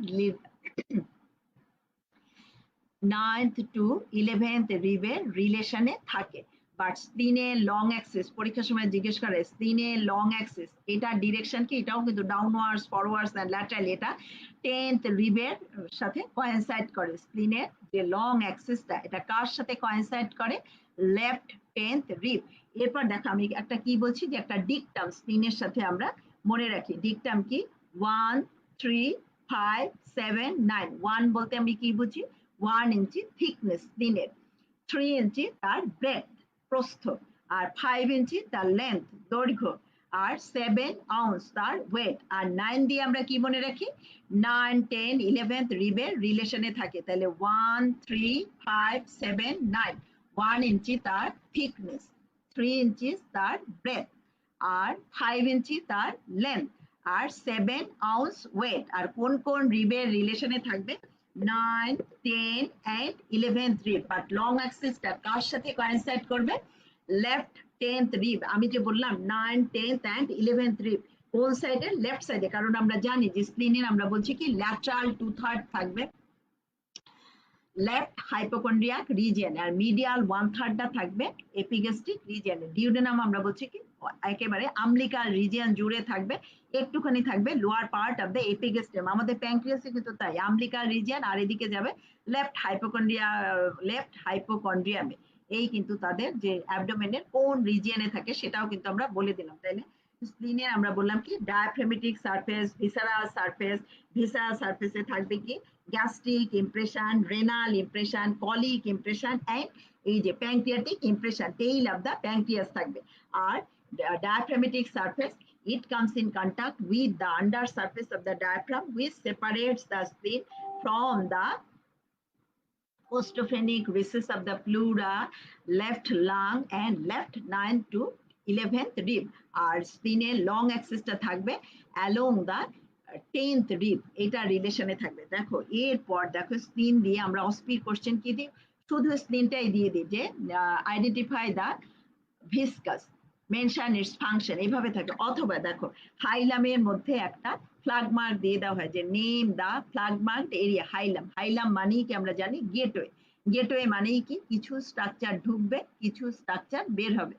9th to 11th রিবের রিলেশনে থাকে। But স্প্লিনে long Axis পরীক্ষার সময় জিজ্ঞেস করে স্প্লিনে লং অ্যাক্সিস এটা ডিরেকশন কি, এটাও কিন্তু ডাউনওয়ার্ডস ফরওয়ার্ডস এন্ড ল্যাটারাল, এটা 10th রিবের সাথে কোইনসাইড করে। স্প্লিনের যে লং অ্যাক্সিসটা এটা কার সাথে কোইনসাইড করে লেফট 10th রিব। এরপর দেখো আমি একটা কি বলছি যে একটা ডিকটাম স্প্লিনের সাথে আমরা মনে রাখি। ডিকটাম কি 1 3 5 7 9। 1 বলতে আমি কি বুঝি 1 ইঞ্চি থিকনেস স্প্লিনের, 3 ইঞ্চি তার ব্রেথ প্রস্থ, আর 5 ইঞ্চি তার লেন্থ দৈর্ঘ্য, আর 7 আউন্স তার ওয়েট। আর 9 দিয়ে আমরা কি মনে রাখি 9 10 11th রিবের রিলেশনে থাকে। তাহলে 1 3 5 7 9, 1 ইঞ্চি তার থিকনেস, 3 ইঞ্চি তার ব্রেথ, আর 5 ইঞ্চি তার লেন্থ, আর 7 আউন্স ওয়েট। আর কোন কোন রিবের রিলেশনে থাকবে 9 10 and 11th rib. But long অ্যাক্সিসটা কার সাথে কোইনসাইড করবে লেফট 10th রিব। আমি যে বললাম 9 10th and 11th রিব কোন সাইডে লেফট সাইডে, কারণ আমরা জানি যে স্প্লিনের আমরা বলছি কি ল্যাটারাল 2/3 থাকবে লেফট হাইপোকন্ড্রিয়াক রিজিয়ন, আর মিডিয়াল 1/3টা থাকবে এপিগ্যাস্ট্রিক রিজিয়নে। ডিউডেনাম আমরা বলছি কি একেবারে আমলিকাল রিজিয়ন জুড়ে থাকবে, একটুখানি থাকবে lower part of the epigastrium. আমাদের প্যানক্রিয়াসে কিন্তু তাই আমলিকাল রিজিয়ন, আর এদিকে যাবে লেফট হাইপোকন্ড্রিয়ামে। এই কিন্তু তাদের যে অ্যাবডোমেনের কোন রিজিয়নে থাকে সেটাও কিন্তু আমরা বলে দিলাম, তাই না। স্প্লিনের আমরা বললাম কি diaphragmatic surface, visceral surface. Visceral সারফেসে থাকবে কি gastric impression, renal impression, colic impression, and এই যে pancreatic impression, tail of the pancreas থাকবে। আর diaphragmatic surface, it comes in contact with the under surface of the diaphragm, which separates the spleen from the ostophrenic recess of the pleura, left lung and left 9 to 11th rib. আর স্প্লিনের long অ্যাক্সিসটা থাকবে along the 10th rib, এটা রিলেশনে থাকবে। দেখো এরপর দেখো স্প্লিন দিয়ে আমরা অস্পির কোশ্চেন কি দিই, শুধু স্প্লিনটাই দিয়ে দিই যে identify the viscous, mention it's function, এইভাবে থাকে। অথবা দেখো হাইলামের মধ্যে একটা ফ্ল্যাগ মার্ক দিয়ে দেওয়া হয় যে name the flag mark area হাইলাম। হাইলাম মানেই কি আমরা জানি গেটওয়ে, গেটওয়ে মানেই কি কিছু স্ট্রাকচার ঢুকবে কিছু স্ট্রাকচার বের হবে।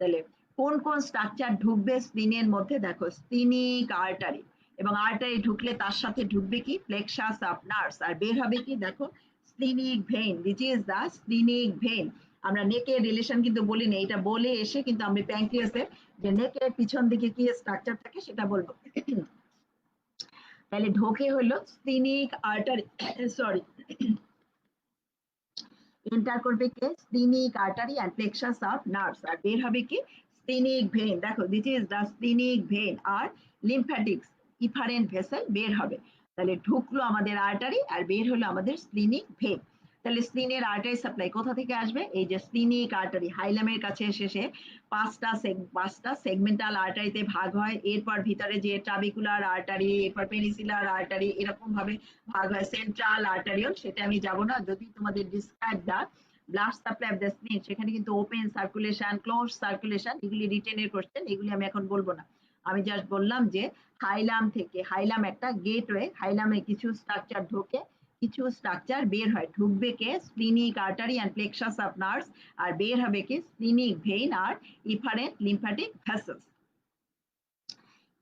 তাহলে কোন কোন স্ট্রাকচার ঢুকবে স্প্লিনের মধ্যে, দেখো স্প্লিনিক আর্টারি, এবং আর্টারি ঢুকলে তার সাথে ঢুকবে কি প্লেক্সাস অফ নার্ভস, আর বের হবে কি দেখো splenic vein, which is the splenic vein। আমরা নেকের রিলেশন কিন্তু বলি না, এটা বলে এসে কিন্তু আমি প্যানক্রিয়াসের যে নেকের পিছন দিকে কি স্ট্রাকচার থাকে সেটা বলবো। তাহলে ঢোকে হলো স্প্লিনিক আর্টারি, সরি এন্টার করবে কে splenic artery and plexus of nerves, আর বের হবে কি স্প্লিনিক ভেইন। দেখো this is the splenic vein, আর লিম্ফ্যাটিক্স ইফারেন্ট ভেসেল বের হবে। তাহলে ঢুকলো আমাদের আর্টারি আর বের হলো আমাদের স্প্লিনিক ভেইন। তাহলে স্প্লিনের আর্টারি সাপ্লাই কোথা থেকে আসবে, এই যে স্প্লিনিক আর্টারি হাইলামের কাছে এসে পাঁচটা সেগমেন্টাল আর্টারিতে ভাগ হয়, এরপর ভিতরে যে ট্রাবিকুলার আর্টারি, এরপর পেনিসিলার আর্টারি, এরকম ভাবে ভাগ হয় সেন্ট্রাল আর্টারিও, সেটা আমি যাব না। যদি তোমাদের describe the blood supply of the spleen, সেখানে কিন্তু ওপেন সার্কুলেশন ক্লোজ সার্কুলেশন এগুলি রিটেনের কোশ্চেন, এগুলি আমি এখন বলবো না। আমি জাস্ট বললাম যে হাইলাম থেকে, হাইলাম একটা গেটওয়ে, হাইলামে কিছু স্ট্রাকচার ঢোকে কিছু স্ট্রাকচার বের হয়। ঢুকবে কে splenic artery and plexus of nerves, আর বের হবে কি স্প্লিনিক ভেইন আর ইফারেন্ট লিম্ফ্যাটিক ভেসেলস।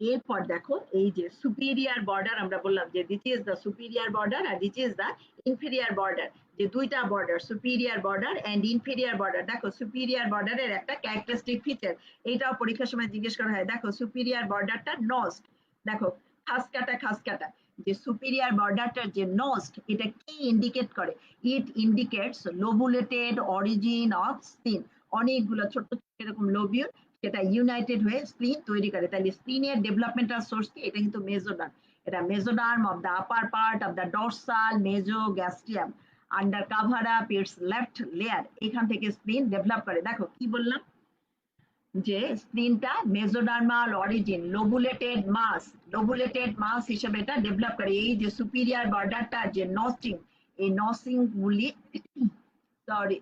এরপর দেখো এই যে সুপিরিয়ার বর্ডার, আমরা বললাম যে this is the superior border আর this is the inferior border, যে দুইটা border superior border and inferior border. দেখো সুপিরিয়ার বর্ডারের একটা ক্যারেক্টারিস্টিক ফিচার, এইটাও পরীক্ষার সময় জিজ্ঞেস করা হয়। দেখো সুপিরিয়ার বর্ডারটা নস্ট, দেখো খাসকাটা, যে সুপিরিয়ার বর্ডারটার যে নস্ট, এটা কি ইন্ডিকেট করে, it indicates lobulated origin of spleen, অনেকগুলো ছোট ছোট এরকম লোবিউল সেটা ইউনাইটেড হয়ে স্প্লিন তৈরি করে। তাহলে স্প্লিনের ডেভেলপমেন্টাল সোর্স কি, এটা কিন্তু মেজোডার্ম, এটা mesoderm of the upper part of the dorsal mesogastrium under cover up its left layer, এখান থেকে স্প্লিন ডেভেলপ করে। দেখো কি বললাম যে স্প্লিনটা মেজোডার্মাল অরিজিন, লোবুলেটেড মাস হিসেবে এটা ডেভেলপ করে। এই যে সুপিরিয়ার বর্ডারটা যে নসিং, এই নসিং গুলি সরি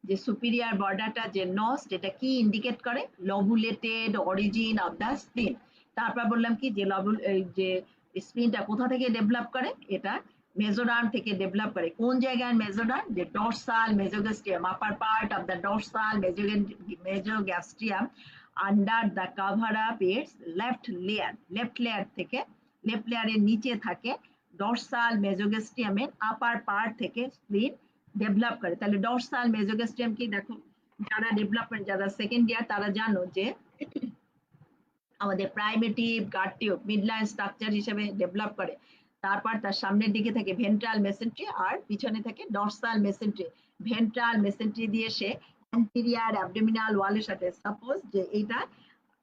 যে সুপিরিয়ার বর্ডারটা যে নস্ট, এটা কি ইন্ডিকেট করে লবুলেটেড অরিজিন অফ দ্য স্প্লিন। তারপর বললাম কি যে যে স্প্লিনটা কোথা থেকে ডেভেলপ করে, এটা মেজোডার্ম থেকে ডেভেলপ করে। কোন জায়গায় মেজোডার্ম, যে dorsal mesogastrium, upper part of the dorsal mesogastrium under the cover up its left layer থেকে, লেফট লেয়ারের নিচে থাকে ডরসাল মেজোগ্যাস্ট্রিয়ামের আপার পার্ট থেকে স্প্লিন ডেভেলপ করে। তাহলে ডরসাল মেজোগ্যাস্ট্রিয়াম কি, দেখো যারা ডেভেলপমেন্ট যারা সেকেন্ড ইয়ার তারা জানো যে আমাদের প্রাইমেটিভ গাট টিউব মিডলাইন স্ট্রাকচার হিসেবে ডেভেলপ করে। তারপর তার সামনের দিকে থাকে ভেন্ট্রাল মেসেন্ট্রি আর পিছনে থাকে ডরসাল মেসেন্ট্রি। ভেন্ট্রাল মেসেন্ট্রি দিয়ে সে অ্যান্টেরিয়ার অ্যাবডোমিনাল ওয়ালের সাথে, সাপোজ যে এটা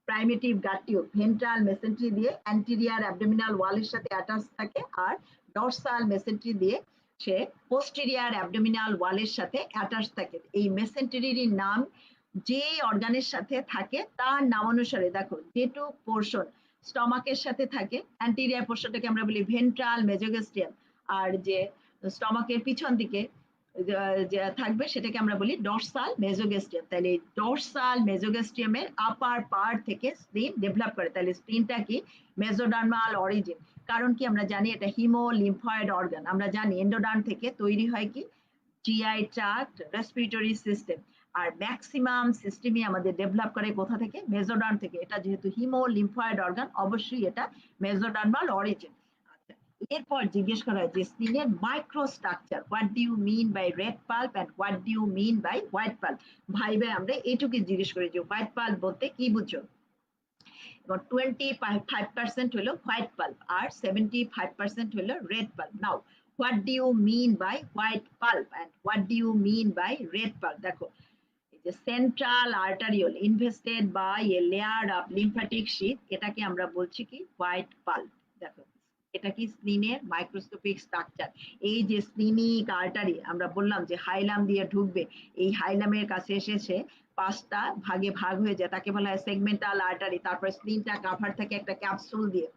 প্রাইমেটিভ গাট টিউব, ভেন্ট্রাল মেসেন্ট্রি দিয়ে অ্যান্টেরিয়ার অ্যাবডোমিনাল ওয়ালের সাথে অ্যাটাচ থাকে, আর ডরসাল মেসেন্ট্রি দিয়ে সে পোস্টেরিয়ার অ্যাবডোমিনাল ওয়ালের সাথে অ্যাটাচ থাকে। এই মেসেন্ট্রির নাম যে অর্গানের সাথে থাকে তার নাম অনুসারে, দেখো যেটুক পোর্শন স্টমাকের সাথে থাকে অ্যান্টেরিয়ার পোর্শনটাকে আমরা বলি ভেন্ট্রাল মেজোগ্যাস্ট্রিয়াম, আর যে স্টমাকের পিছন দিকে যে থাকবে সেটাকে আমরা বলি ডরসাল মেজোগ্যাস্ট্রিয়াম। তাহলে ডরসাল মেজোগ্যাস্ট্রিয়ামের আপার পার্ট থেকে স্প্লিন ডেভেলপ করে। তাহলে স্প্লিনটা কি মেজোডার্মাল অরিজিন, কারণ কি আমরা জানি এটা হিমো লিম্ফয়েড অর্গান। আমরা জানি এন্ডোডার্ম থেকে তৈরি হয় কি জিআই ট্রাক্ট, রেসপিরেটরি সিস্টেম, আর ম্যাক্সিমাম সিস্টেমই আমাদের ডেভেলপ করে কোথা থেকে, মেজোডার্ম থেকে। এটা যেহেতু হিমো লিম্ফয়েড অর্গান, অবশ্যই এটা মেজোডার্মাল অরিজিন। এরপর জিজ্ঞেস করা হয় যে স্প্লিনের microstructure, what do you mean by red pulp and what do you mean by white pulp. ভাই আমরা এটুকু জিজ্ঞেস করি যে হোয়াইট পাল্প বলতে কি বুঝছো, এবং 25% হলো হোয়াইট পাল্প আর 75% হলো red pulp. Now what do you mean by white pulp and what do you mean by red pulp? দেখো যে central arteriole invested by a layer of lymphatic sheath, এটাকে আমরা বলছি কি হোয়াইট পাল্প। দেখো এটা কি স্প্লিনের মাইক্রোস্কোপিক স্ট্রাকচার। এই যে স্প্লিনিক আর্টারি আমরা বললাম যে হাইলাম দিয়ে ঢুকবে, এই হাইলামের কাছে এসে 5টা ভাগে ভাগ হয়ে যায়, তাকে বলা হয় সেগমেন্টাল আর্টারি। তারপর স্প্লিনটা কাভার থাকে একটা ক্যাপসুল দিয়ে,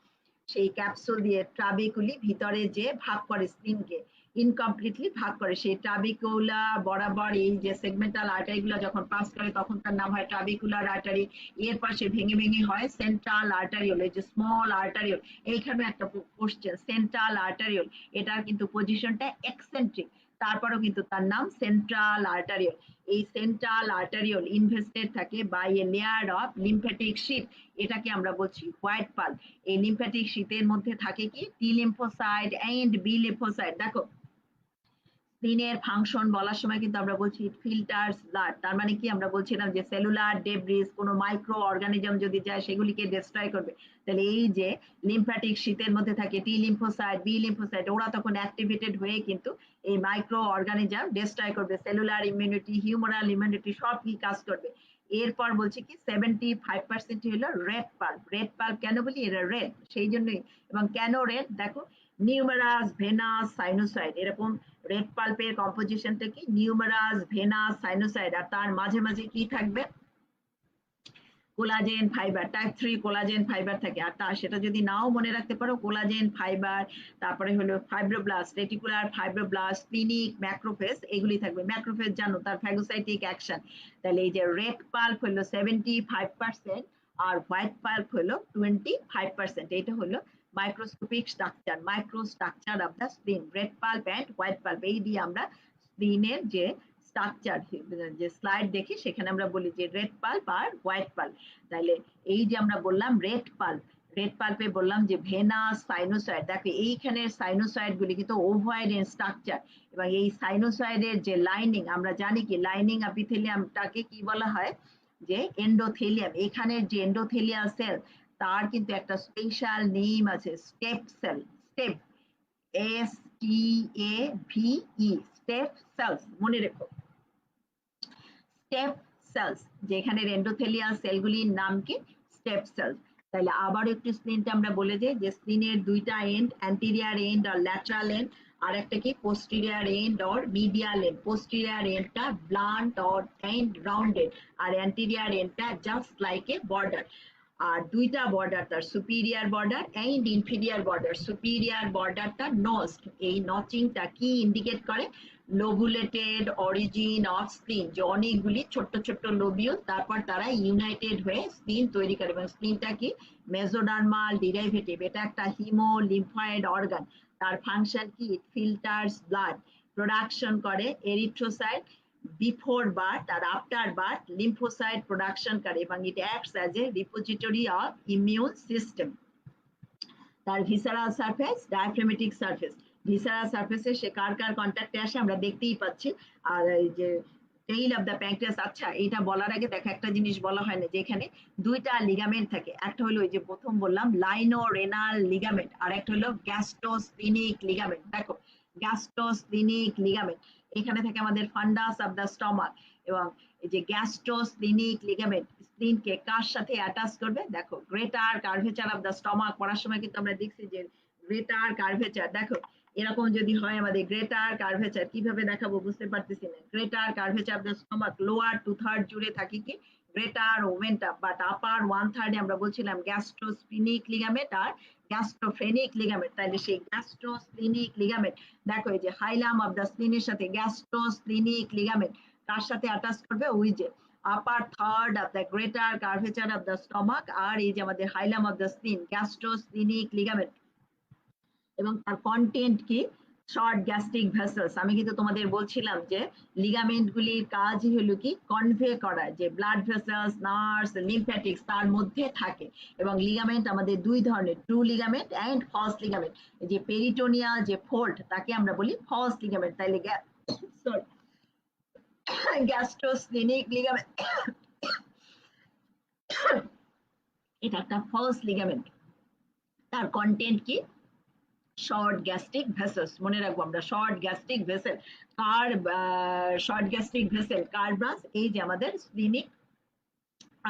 সেই ক্যাপসুল দিয়ে ট্রাবেকুলি ভিতরে যে ভাগ করে স্প্লিনকে ইনকমপ্লিটলি ভাগ করে, সেই ট্রাবিকুলা বরাবর এই যে সেগমেন্টাল আর্টারি গুলো যখন পাস করে তখন তার নাম হয় ট্রাবিকুলার আর্টারি। এরপর সে ভেঙে ভেঙে হয় সেন্ট্রাল আর্টারিওল, এই যে স্মল আর্টারিওল। এইখানে একটা কোশ্চেন, সেন্ট্রাল আর্টারিওল এটার কিন্তু পজিশনটা এক্সেন্ট্রিক, তারপরেও কিন্তু তার নাম সেন্ট্রাল আর্টারিওল। এই সেন্ট্রাল আর্টারিওল ইনভেস্টেড থাকে by a layer of lymphatic sheath, এটাকে আমরা বলছি হোয়াইট পাল্প। এই লিম্ফ্যাটিক শীথের মধ্যে থাকে কি T lymphocyte and B lymphocyte. দেখো স্প্লিনের ফাংশন বলার সময় কিন্তু আমরা বলছি ফিল্টার্স ব্লাড, তার মানে কি আমরা বলছিলাম যে সেলুলার ডেব্রিস কোনো মাইক্রো অর্গানিজম যদি যায় সেগুলিকে ডিস্ট্রয় করবে। তাহলে এই যে লিম্ফ্যাটিক শীথের মধ্যে থাকে টি লিম্ফোসাইট বি লিম্ফোসাইট, ওরা তখন অ্যাক্টিভেটেড হয়ে কিন্তু এই মাইক্রো অর্গানিজম ডিস্ট্রয় করবে, সেলুলার ইমিউনিটি হিউমারাল ইমিউনিটি সব কি কাজ করবে। এরপর বলছি কি 75% হলো রেড পাল্প। রেড পাল্প কেন বলি, এরা রেড সেই জন্যই। এবং কেন রেড, দেখো নিউমেরাস ভেনাস সাইনোসয়েড, এরকম রেড পাল্পের কম্পোজিশনটা কি নিউমেরাস ভেনাস সাইনোসয়েড, আর তার মাঝে মাঝে কি থাকবে collagen fibre, type 3 collagen fibre থাকে। আর তা সেটা যদি নাও মনে রাখতে পারো, কোলাজেন ফাইবার, তারপরে হলো fibroblast, reticular fibroblast, splenic macrophage, এগুলি থাকবে। ম্যাক্রোফেজ জানো তার ফ্যাগোসাইটিক অ্যাকশন। তাহলে এই যে রেড পাল্প হলো 75% আর হোয়াইট পাল্প হলো 25%। এটা হলো microscopic structure, micro structure of the spleen, red pulp and white pulp. এই দিয়ে আমরা স্প্লিনের যে স্ট্রাকচার, যে স্লাইড দেখি সেখানে আমরা বলি যে রেড পাল্প আর হোয়াইট পাল্প। তাহলে এই যে আমরা বললাম রেড পাল্প, রেড পাল্পে বললাম যে ভেনাস সাইনোসয়েড, দেখো এইখানে সাইনোসয়েড গুলি কিন্তু ওভয়েড ইন স্ট্রাকচার, এবং এই সাইনোসয়েডের যে লাইনিং আমরা জানি কি লাইনিং এপিথেলিয়ামটাকে কি বলা হয় যে এন্ডোথেলিয়াম। এখানের যে এন্ডোথেলিয়াল সেল তার কিন্তু একটা স্পেশাল নেম আছে, step cell, step STAVE, step cells, মনে রেখো স্টেপ সেলস, যেখানে এন্ডোথেলিয়াল সেলগুলির নাম কি স্টেপ সেলস। তাহলে আবার একটু স্প্লিনটা আমরা বলে যাই যে স্প্লিনের দুইটা এন্ড, অ্যান্টিরিয়ার এন্ড আর ল্যাটারাল এন্ড, আর একটা কি posterior end or medial end. Posterior এন্ডটা ব্লান্ট অর এন্ড রাউন্ডেড, আর অ্যান্টিরিয়ার এন্ডটা জাস্ট লাইক এ বর্ডার। আর দুইটা বর্ডার তার superior border and inferior border. Superior বর্ডারটা নচড, এই নচিংটা কি ইন্ডিকেট করে লোবুলেটেড অরিজিন অফ স্প্লিন, যে অনেকগুলি ছোট্ট ছোট্ট লোবিউল তারপর তারা ইউনাইটেড হয়ে স্প্লিন তৈরি করে। এবং স্প্লিনটা কি মেসোডার্মাল ডিরাইভেটিভ, এটা একটা হিমো লিম্ফয়েড অর্গান। তার ফাংশন কি ফিল্টার্স ব্লাড, প্রোডাকশন করে এরিথ্রোসাইট বিফোর বার্থ আর আফটার বার্থ লিম্ফোসাইট প্রোডাকশন করে, এবং it acts as a repository of immune system. তার visceral surface diaphragmatic surface, visceral সারফেসে সে কার কার কন্ট্যাক্টে আসে আমরা দেখতেই পাচ্ছি। আর এই যে টেইল অফ দ্য প্যাঙ্ক্রিয়াস, আচ্ছা এটা বলার আগে দেখো একটা জিনিস বলা হয় না, যে এখানে দুইটা লিগামেন্ট থাকে, একটা হলো ওই যে প্রথম বললাম লাইনো রেনাল লিগামেন্ট, আর একটা হলো গ্যাস্ট্রোস্প্লিনিক লিগামেন্ট। দেখো গ্যাস্ট্রোস্প্লিনিক লিগামেন্ট, এখানে থাকে আমাদের ফান্ডাস অফ দ্য স্টমাক। এবং এই যে গ্যাস্ট্রোস্প্লিনিক লিগামেন্ট স্প্লিনকে কার সাথে অ্যাটাচ করবে, দেখো greater curvature of the stomach. পড়ার সময় কিন্তু আমরা দেখছি যে গ্রেটার কার্ভেচার, দেখো এরকম যদি হয় আমাদের গ্রেটার কার্ভেচার, কিভাবে দেখাবো বুঝতে পারতেছি না। Greater curvature of the stomach, lower 2/3 জুড়ে থাকি কি গ্রেটার ওমেন্টাম, বাট আপার 1/3 আমরা বলছিলাম গ্যাস্ট্রোস্প্লিনিক লিগামেন্ট আর গ্যাস্ট্রোফ্রেনিক লিগামেন্ট। তাহলে সেই গ্যাস্ট্রোস্প্লিনিক লিগামেন্ট দেখো এই যে হাইলাম অফ দ্য স্প্লিনের সাথে গ্যাস্ট্রোস্প্লিনিক লিগামেন্ট কার সাথে অ্যাটাচ করবে, ওই যে upper third of the greater curvature of the stomach, আর এই যে আমাদের hilum of the spleen gastrosplenic ligament. এবং তার কন্টেন্ট কি শর্ট গ্যাস্ট্রিক ভেসেলস। আমি কিন্তু তোমাদের বলছিলাম যে লিগামেন্ট গুলির কাজই হলো কি কনভে করা, যে ব্লাড ভেসেলস নার্ভস লিম্ফ্যাটিক্স তার মধ্যে থাকে। এবং লিগামেন্ট আমাদের দুই ধরনের, true ligament and false ligament. যে পেরিটোনিয়াল যে ফোল্ড তাকে আমরা বলি ফলস লিগামেন্ট। তাইলে সরি গ্যাস্ট্রোস্প্লিনিক লিগামেন্ট এটা একটা ফলস লিগামেন্ট। তার কন্টেন্ট কি শর্ট গ্যাস্ট্রিক ভেসেলস, মনে রাখবো আমরা শর্ট গ্যাস্ট্রিক ভেসেল কার, শর্ট গ্যাস্ট্রিক ভেসেল কার ব্রাঞ্চ, এই যে আমাদের স্প্লিনিক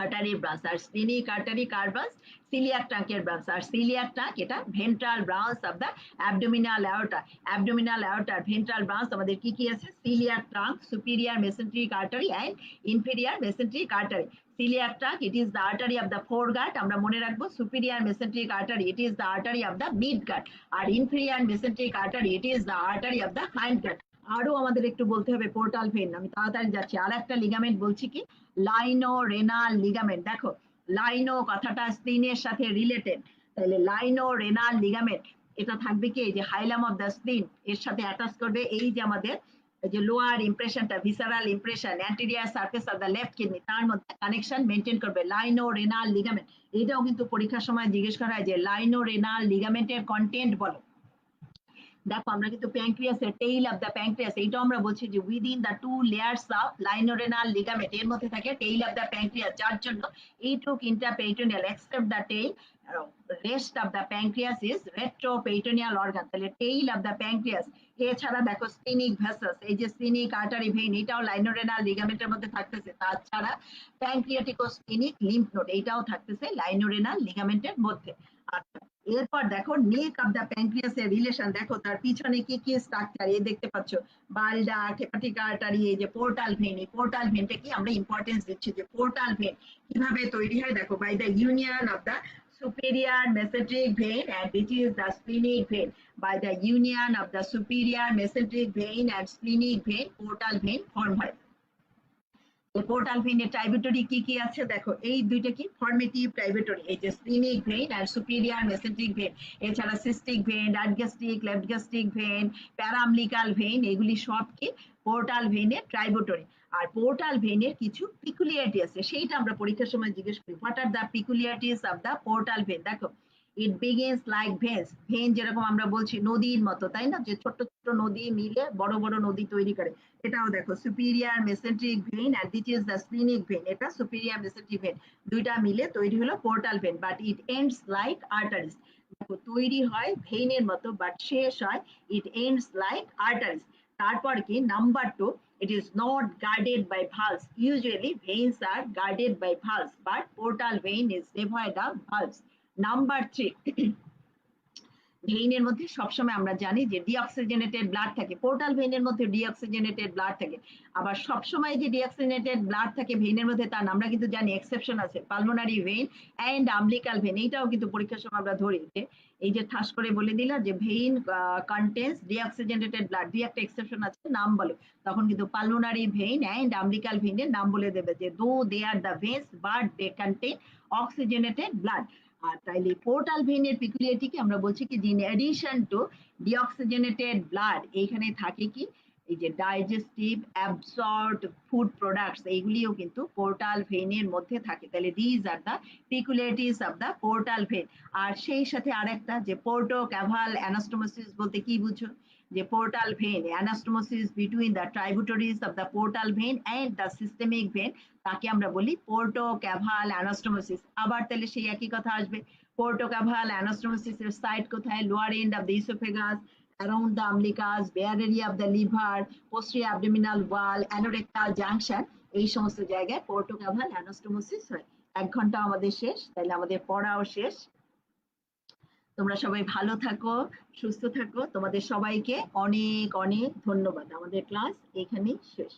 আর্টারি ব্রাঞ্চ। আর স্প্লিনিক আর্টারি কার ব্রাঞ্চ, সিলিয়াক ট্রাঙ্কের ব্রাঞ্চ। আর সিলিয়াক ট্রাঙ্ক এটা ventral branch of the abdominal aorta. Abdominal অ্যাওর্টার ventral branch আমাদের কি কি আছে, coeliac trunk, superior mesenteric artery and inferior mesenteric artery. Coeliac trunk, it is the artery of the foregut, আমরা মনে রাখবো। Superior mesenteric artery, it is the artery of the midgut। আর inferior mesenteric artery, it is the artery of the hindgut। আরো আমাদের একটু বলতে হবে portal when, আমি তাড়াতাড়ি যাচ্ছি। আর একটা লিগামেন্ট বলছি কি, লাইনো রেনাল লিগামেন্ট। দেখো লাইনো কথাটা স্প্লিনের সাথে রিলেটেড, তাহলে লাইনো রেনাল লিগামেন্ট এটা থাকবে কি, এই যে হাইলাম অফ দ্য স্প্লিন এর সাথে অ্যাটাচ করবে এই যে আমাদের যে লোয়ার ইমপ্রেশনটা, visceral impression, anterior surface of the left kidney, তার মধ্যে কানেকশন মেনটেন করবে লাইনো রেনাল লিগামেন্ট। এটাও কিন্তু পরীক্ষার সময় জিজ্ঞেস করা হয় যে লাইনো রেনাল লিগামেন্টের কন্টেন্ট বলো। দেখো আমরা কিন্তু প্যানক্রিয়াসের টেইল অফ দ্য প্যানক্রিয়াস, এইটাও আমরা বলছি যে within the two layers of lienorenal ligament, এর মধ্যে থাকে টেইল অফ দ্য প্যানক্রিয়াস, যার জন্য এইটুক intraperitoneal except the tail, rest of the pancreas is retroperitoneal organ. তাহলে টেইল অফ দ্য প্যানক্রিয়াস। এছাড়া দেখো স্প্লিনিক ভেসাস, এই যে স্প্লিনিক আর্টারি ভেইন, এটাও লাইনোরেনাল লিগামেন্টের মধ্যে থাকতেছে। তাছাড়া প্যানক্রিয়াটিকো স্প্লিনিক লিম্ফ নোড, এইটাও থাকতেছে লাইনোরেনাল লিগামেন্টের মধ্যে। আচ্ছা, এরপর দেখো নেক অফ দ্য প্যানক্রিয়াস এর রিলেশন, দেখো তার পিছনে কি কি স্ট্রাকচার, এই দেখতে পাচ্ছ বাইল ডাক্ট, হেপাটিক আর্টারি, এই যে পোর্টাল ভেন। এই পোর্টাল ভেনটা কি আমরা ইম্পর্টেন্স দিচ্ছি যে পোর্টাল ভেন কিভাবে তৈরি হয়। দেখো by the union of the superior mesenteric vein and which is the splenic vein, by the union of the superior mesenteric vein and splenic vein portal vein form হয়। Portal ভেইনের ট্রাইবিউটরি কি কি আছে দেখো, এই দুইটা কি ফর্মেটিভ ট্রাইবিউটরি, এই যে স্প্লিনিক ভেইন আর সুপিরিয়র মেসেন্ট্রিক ভেইন। এছাড়া cystic vein, right gastric, left gastric vein, paraumbilical vein, এগুলি সব কি পোর্টাল ভেইনের ট্রাইবিউটরি। আর পোর্টাল ভেইনের কিছু পিকুলিয়ারিটি আছে, সেইটা আমরা পরীক্ষার সময় জিজ্ঞেস করি, what are the peculiarities of the portal vein. দেখো it begins like veins, vein যেরকম আমরা বলছি নদীর মতো, তাই না, যে ছোট ছোট নদী মিলে বড় বড় নদী তৈরি করে। এটাও দেখো সুপিরিয়র মেসেন্ট্রিক ভেইন আর this is the splenic vein, এটা সুপিরিয়র মেসেন্ট্রিক ভেইন, দুইটা মিলে তৈরি হলো portal vein. But it ends like arteries, দেখো তৈরি হয় ভেইনের মতো বাট শেষ হয় ইট এন্ডস লাইক আর্টারিস। তারপর কি number 2, it is not guarded by valves, usually veins are guarded by valves but portal vein is devoid of valves। Number 3, ভেইনের মধ্যে সবসময় আমরা জানি যে ডিঅক্সিজেনেটেড ব্লাড থাকে, পোর্টাল ভেইনের মধ্যে ডিঅক্সিজেনেটেড ব্লাড থাকে। আবার সবসময় যে ডিঅক্সিজেনেটেড ব্লাড থাকে ভেইনের মধ্যে তা আমরা কিন্তু জানি এক্সেপশন আছে, pulmonary vein and umbilical vein, এইটাও কিন্তু পরীক্ষার সময় আমরা ধরি যে এই যে ঠাস করে বলে দিলাম যে ভেইন কন্টেন্স ডিঅক্সিজেনেটেড ব্লাড, দুই একটা এক্সেপশন আছে, নাম বলো, তখন কিন্তু পালমোনারি ভেইন এন্ড আমলিকাল ভেইনের নাম বলে দেবে যে though they are the veins but they contain oxygenated blood. আর তাইলে পোর্টাল ভেইনের পিকুলিয়ারিটি কি আমরা বলছি কি, in addition to deoxygenated blood এইখানে থাকে কি, এই যে ডাইজেস্টিভ অ্যাবসর্বড ফুড প্রোডাক্টস, এইগুলিও কিন্তু পোর্টাল ভেইনের মধ্যে থাকে। তাহলে these are the peculiarities of the portal vein. আর সেই সাথে আরেকটা যে পোর্টো ক্যাভাল অ্যানাস্টোমোসিস বলতে কি বুঝো, যে portal vein anastomosis between the tributaries of the portal vein and the systemic vein, তাকে আমরা বলি পোর্টো ক্যাভাল অ্যানাস্টোমোসিস। আবার তাহলে সেই একই কথা আসবে, পোর্টো ক্যাভাল অ্যানাস্টোমোসিস এর সাইট কোথায়, lower end of the oesophagus, around the umbilicus, bare area of the liver, posterior abdominal wall, anorectal junction, এই সমস্ত জায়গায় পোর্টো ক্যাভাল অ্যানাস্টোমোসিস হয়। 1 ঘন্টা আমাদের শেষ, তাহলে আমাদের পড়াও শেষ। তোমরা সবাই ভালো থাকো, সুস্থ থাকো, তোমাদের সবাইকে অনেক অনেক ধন্যবাদ। আমাদের ক্লাস এখানেই শেষ।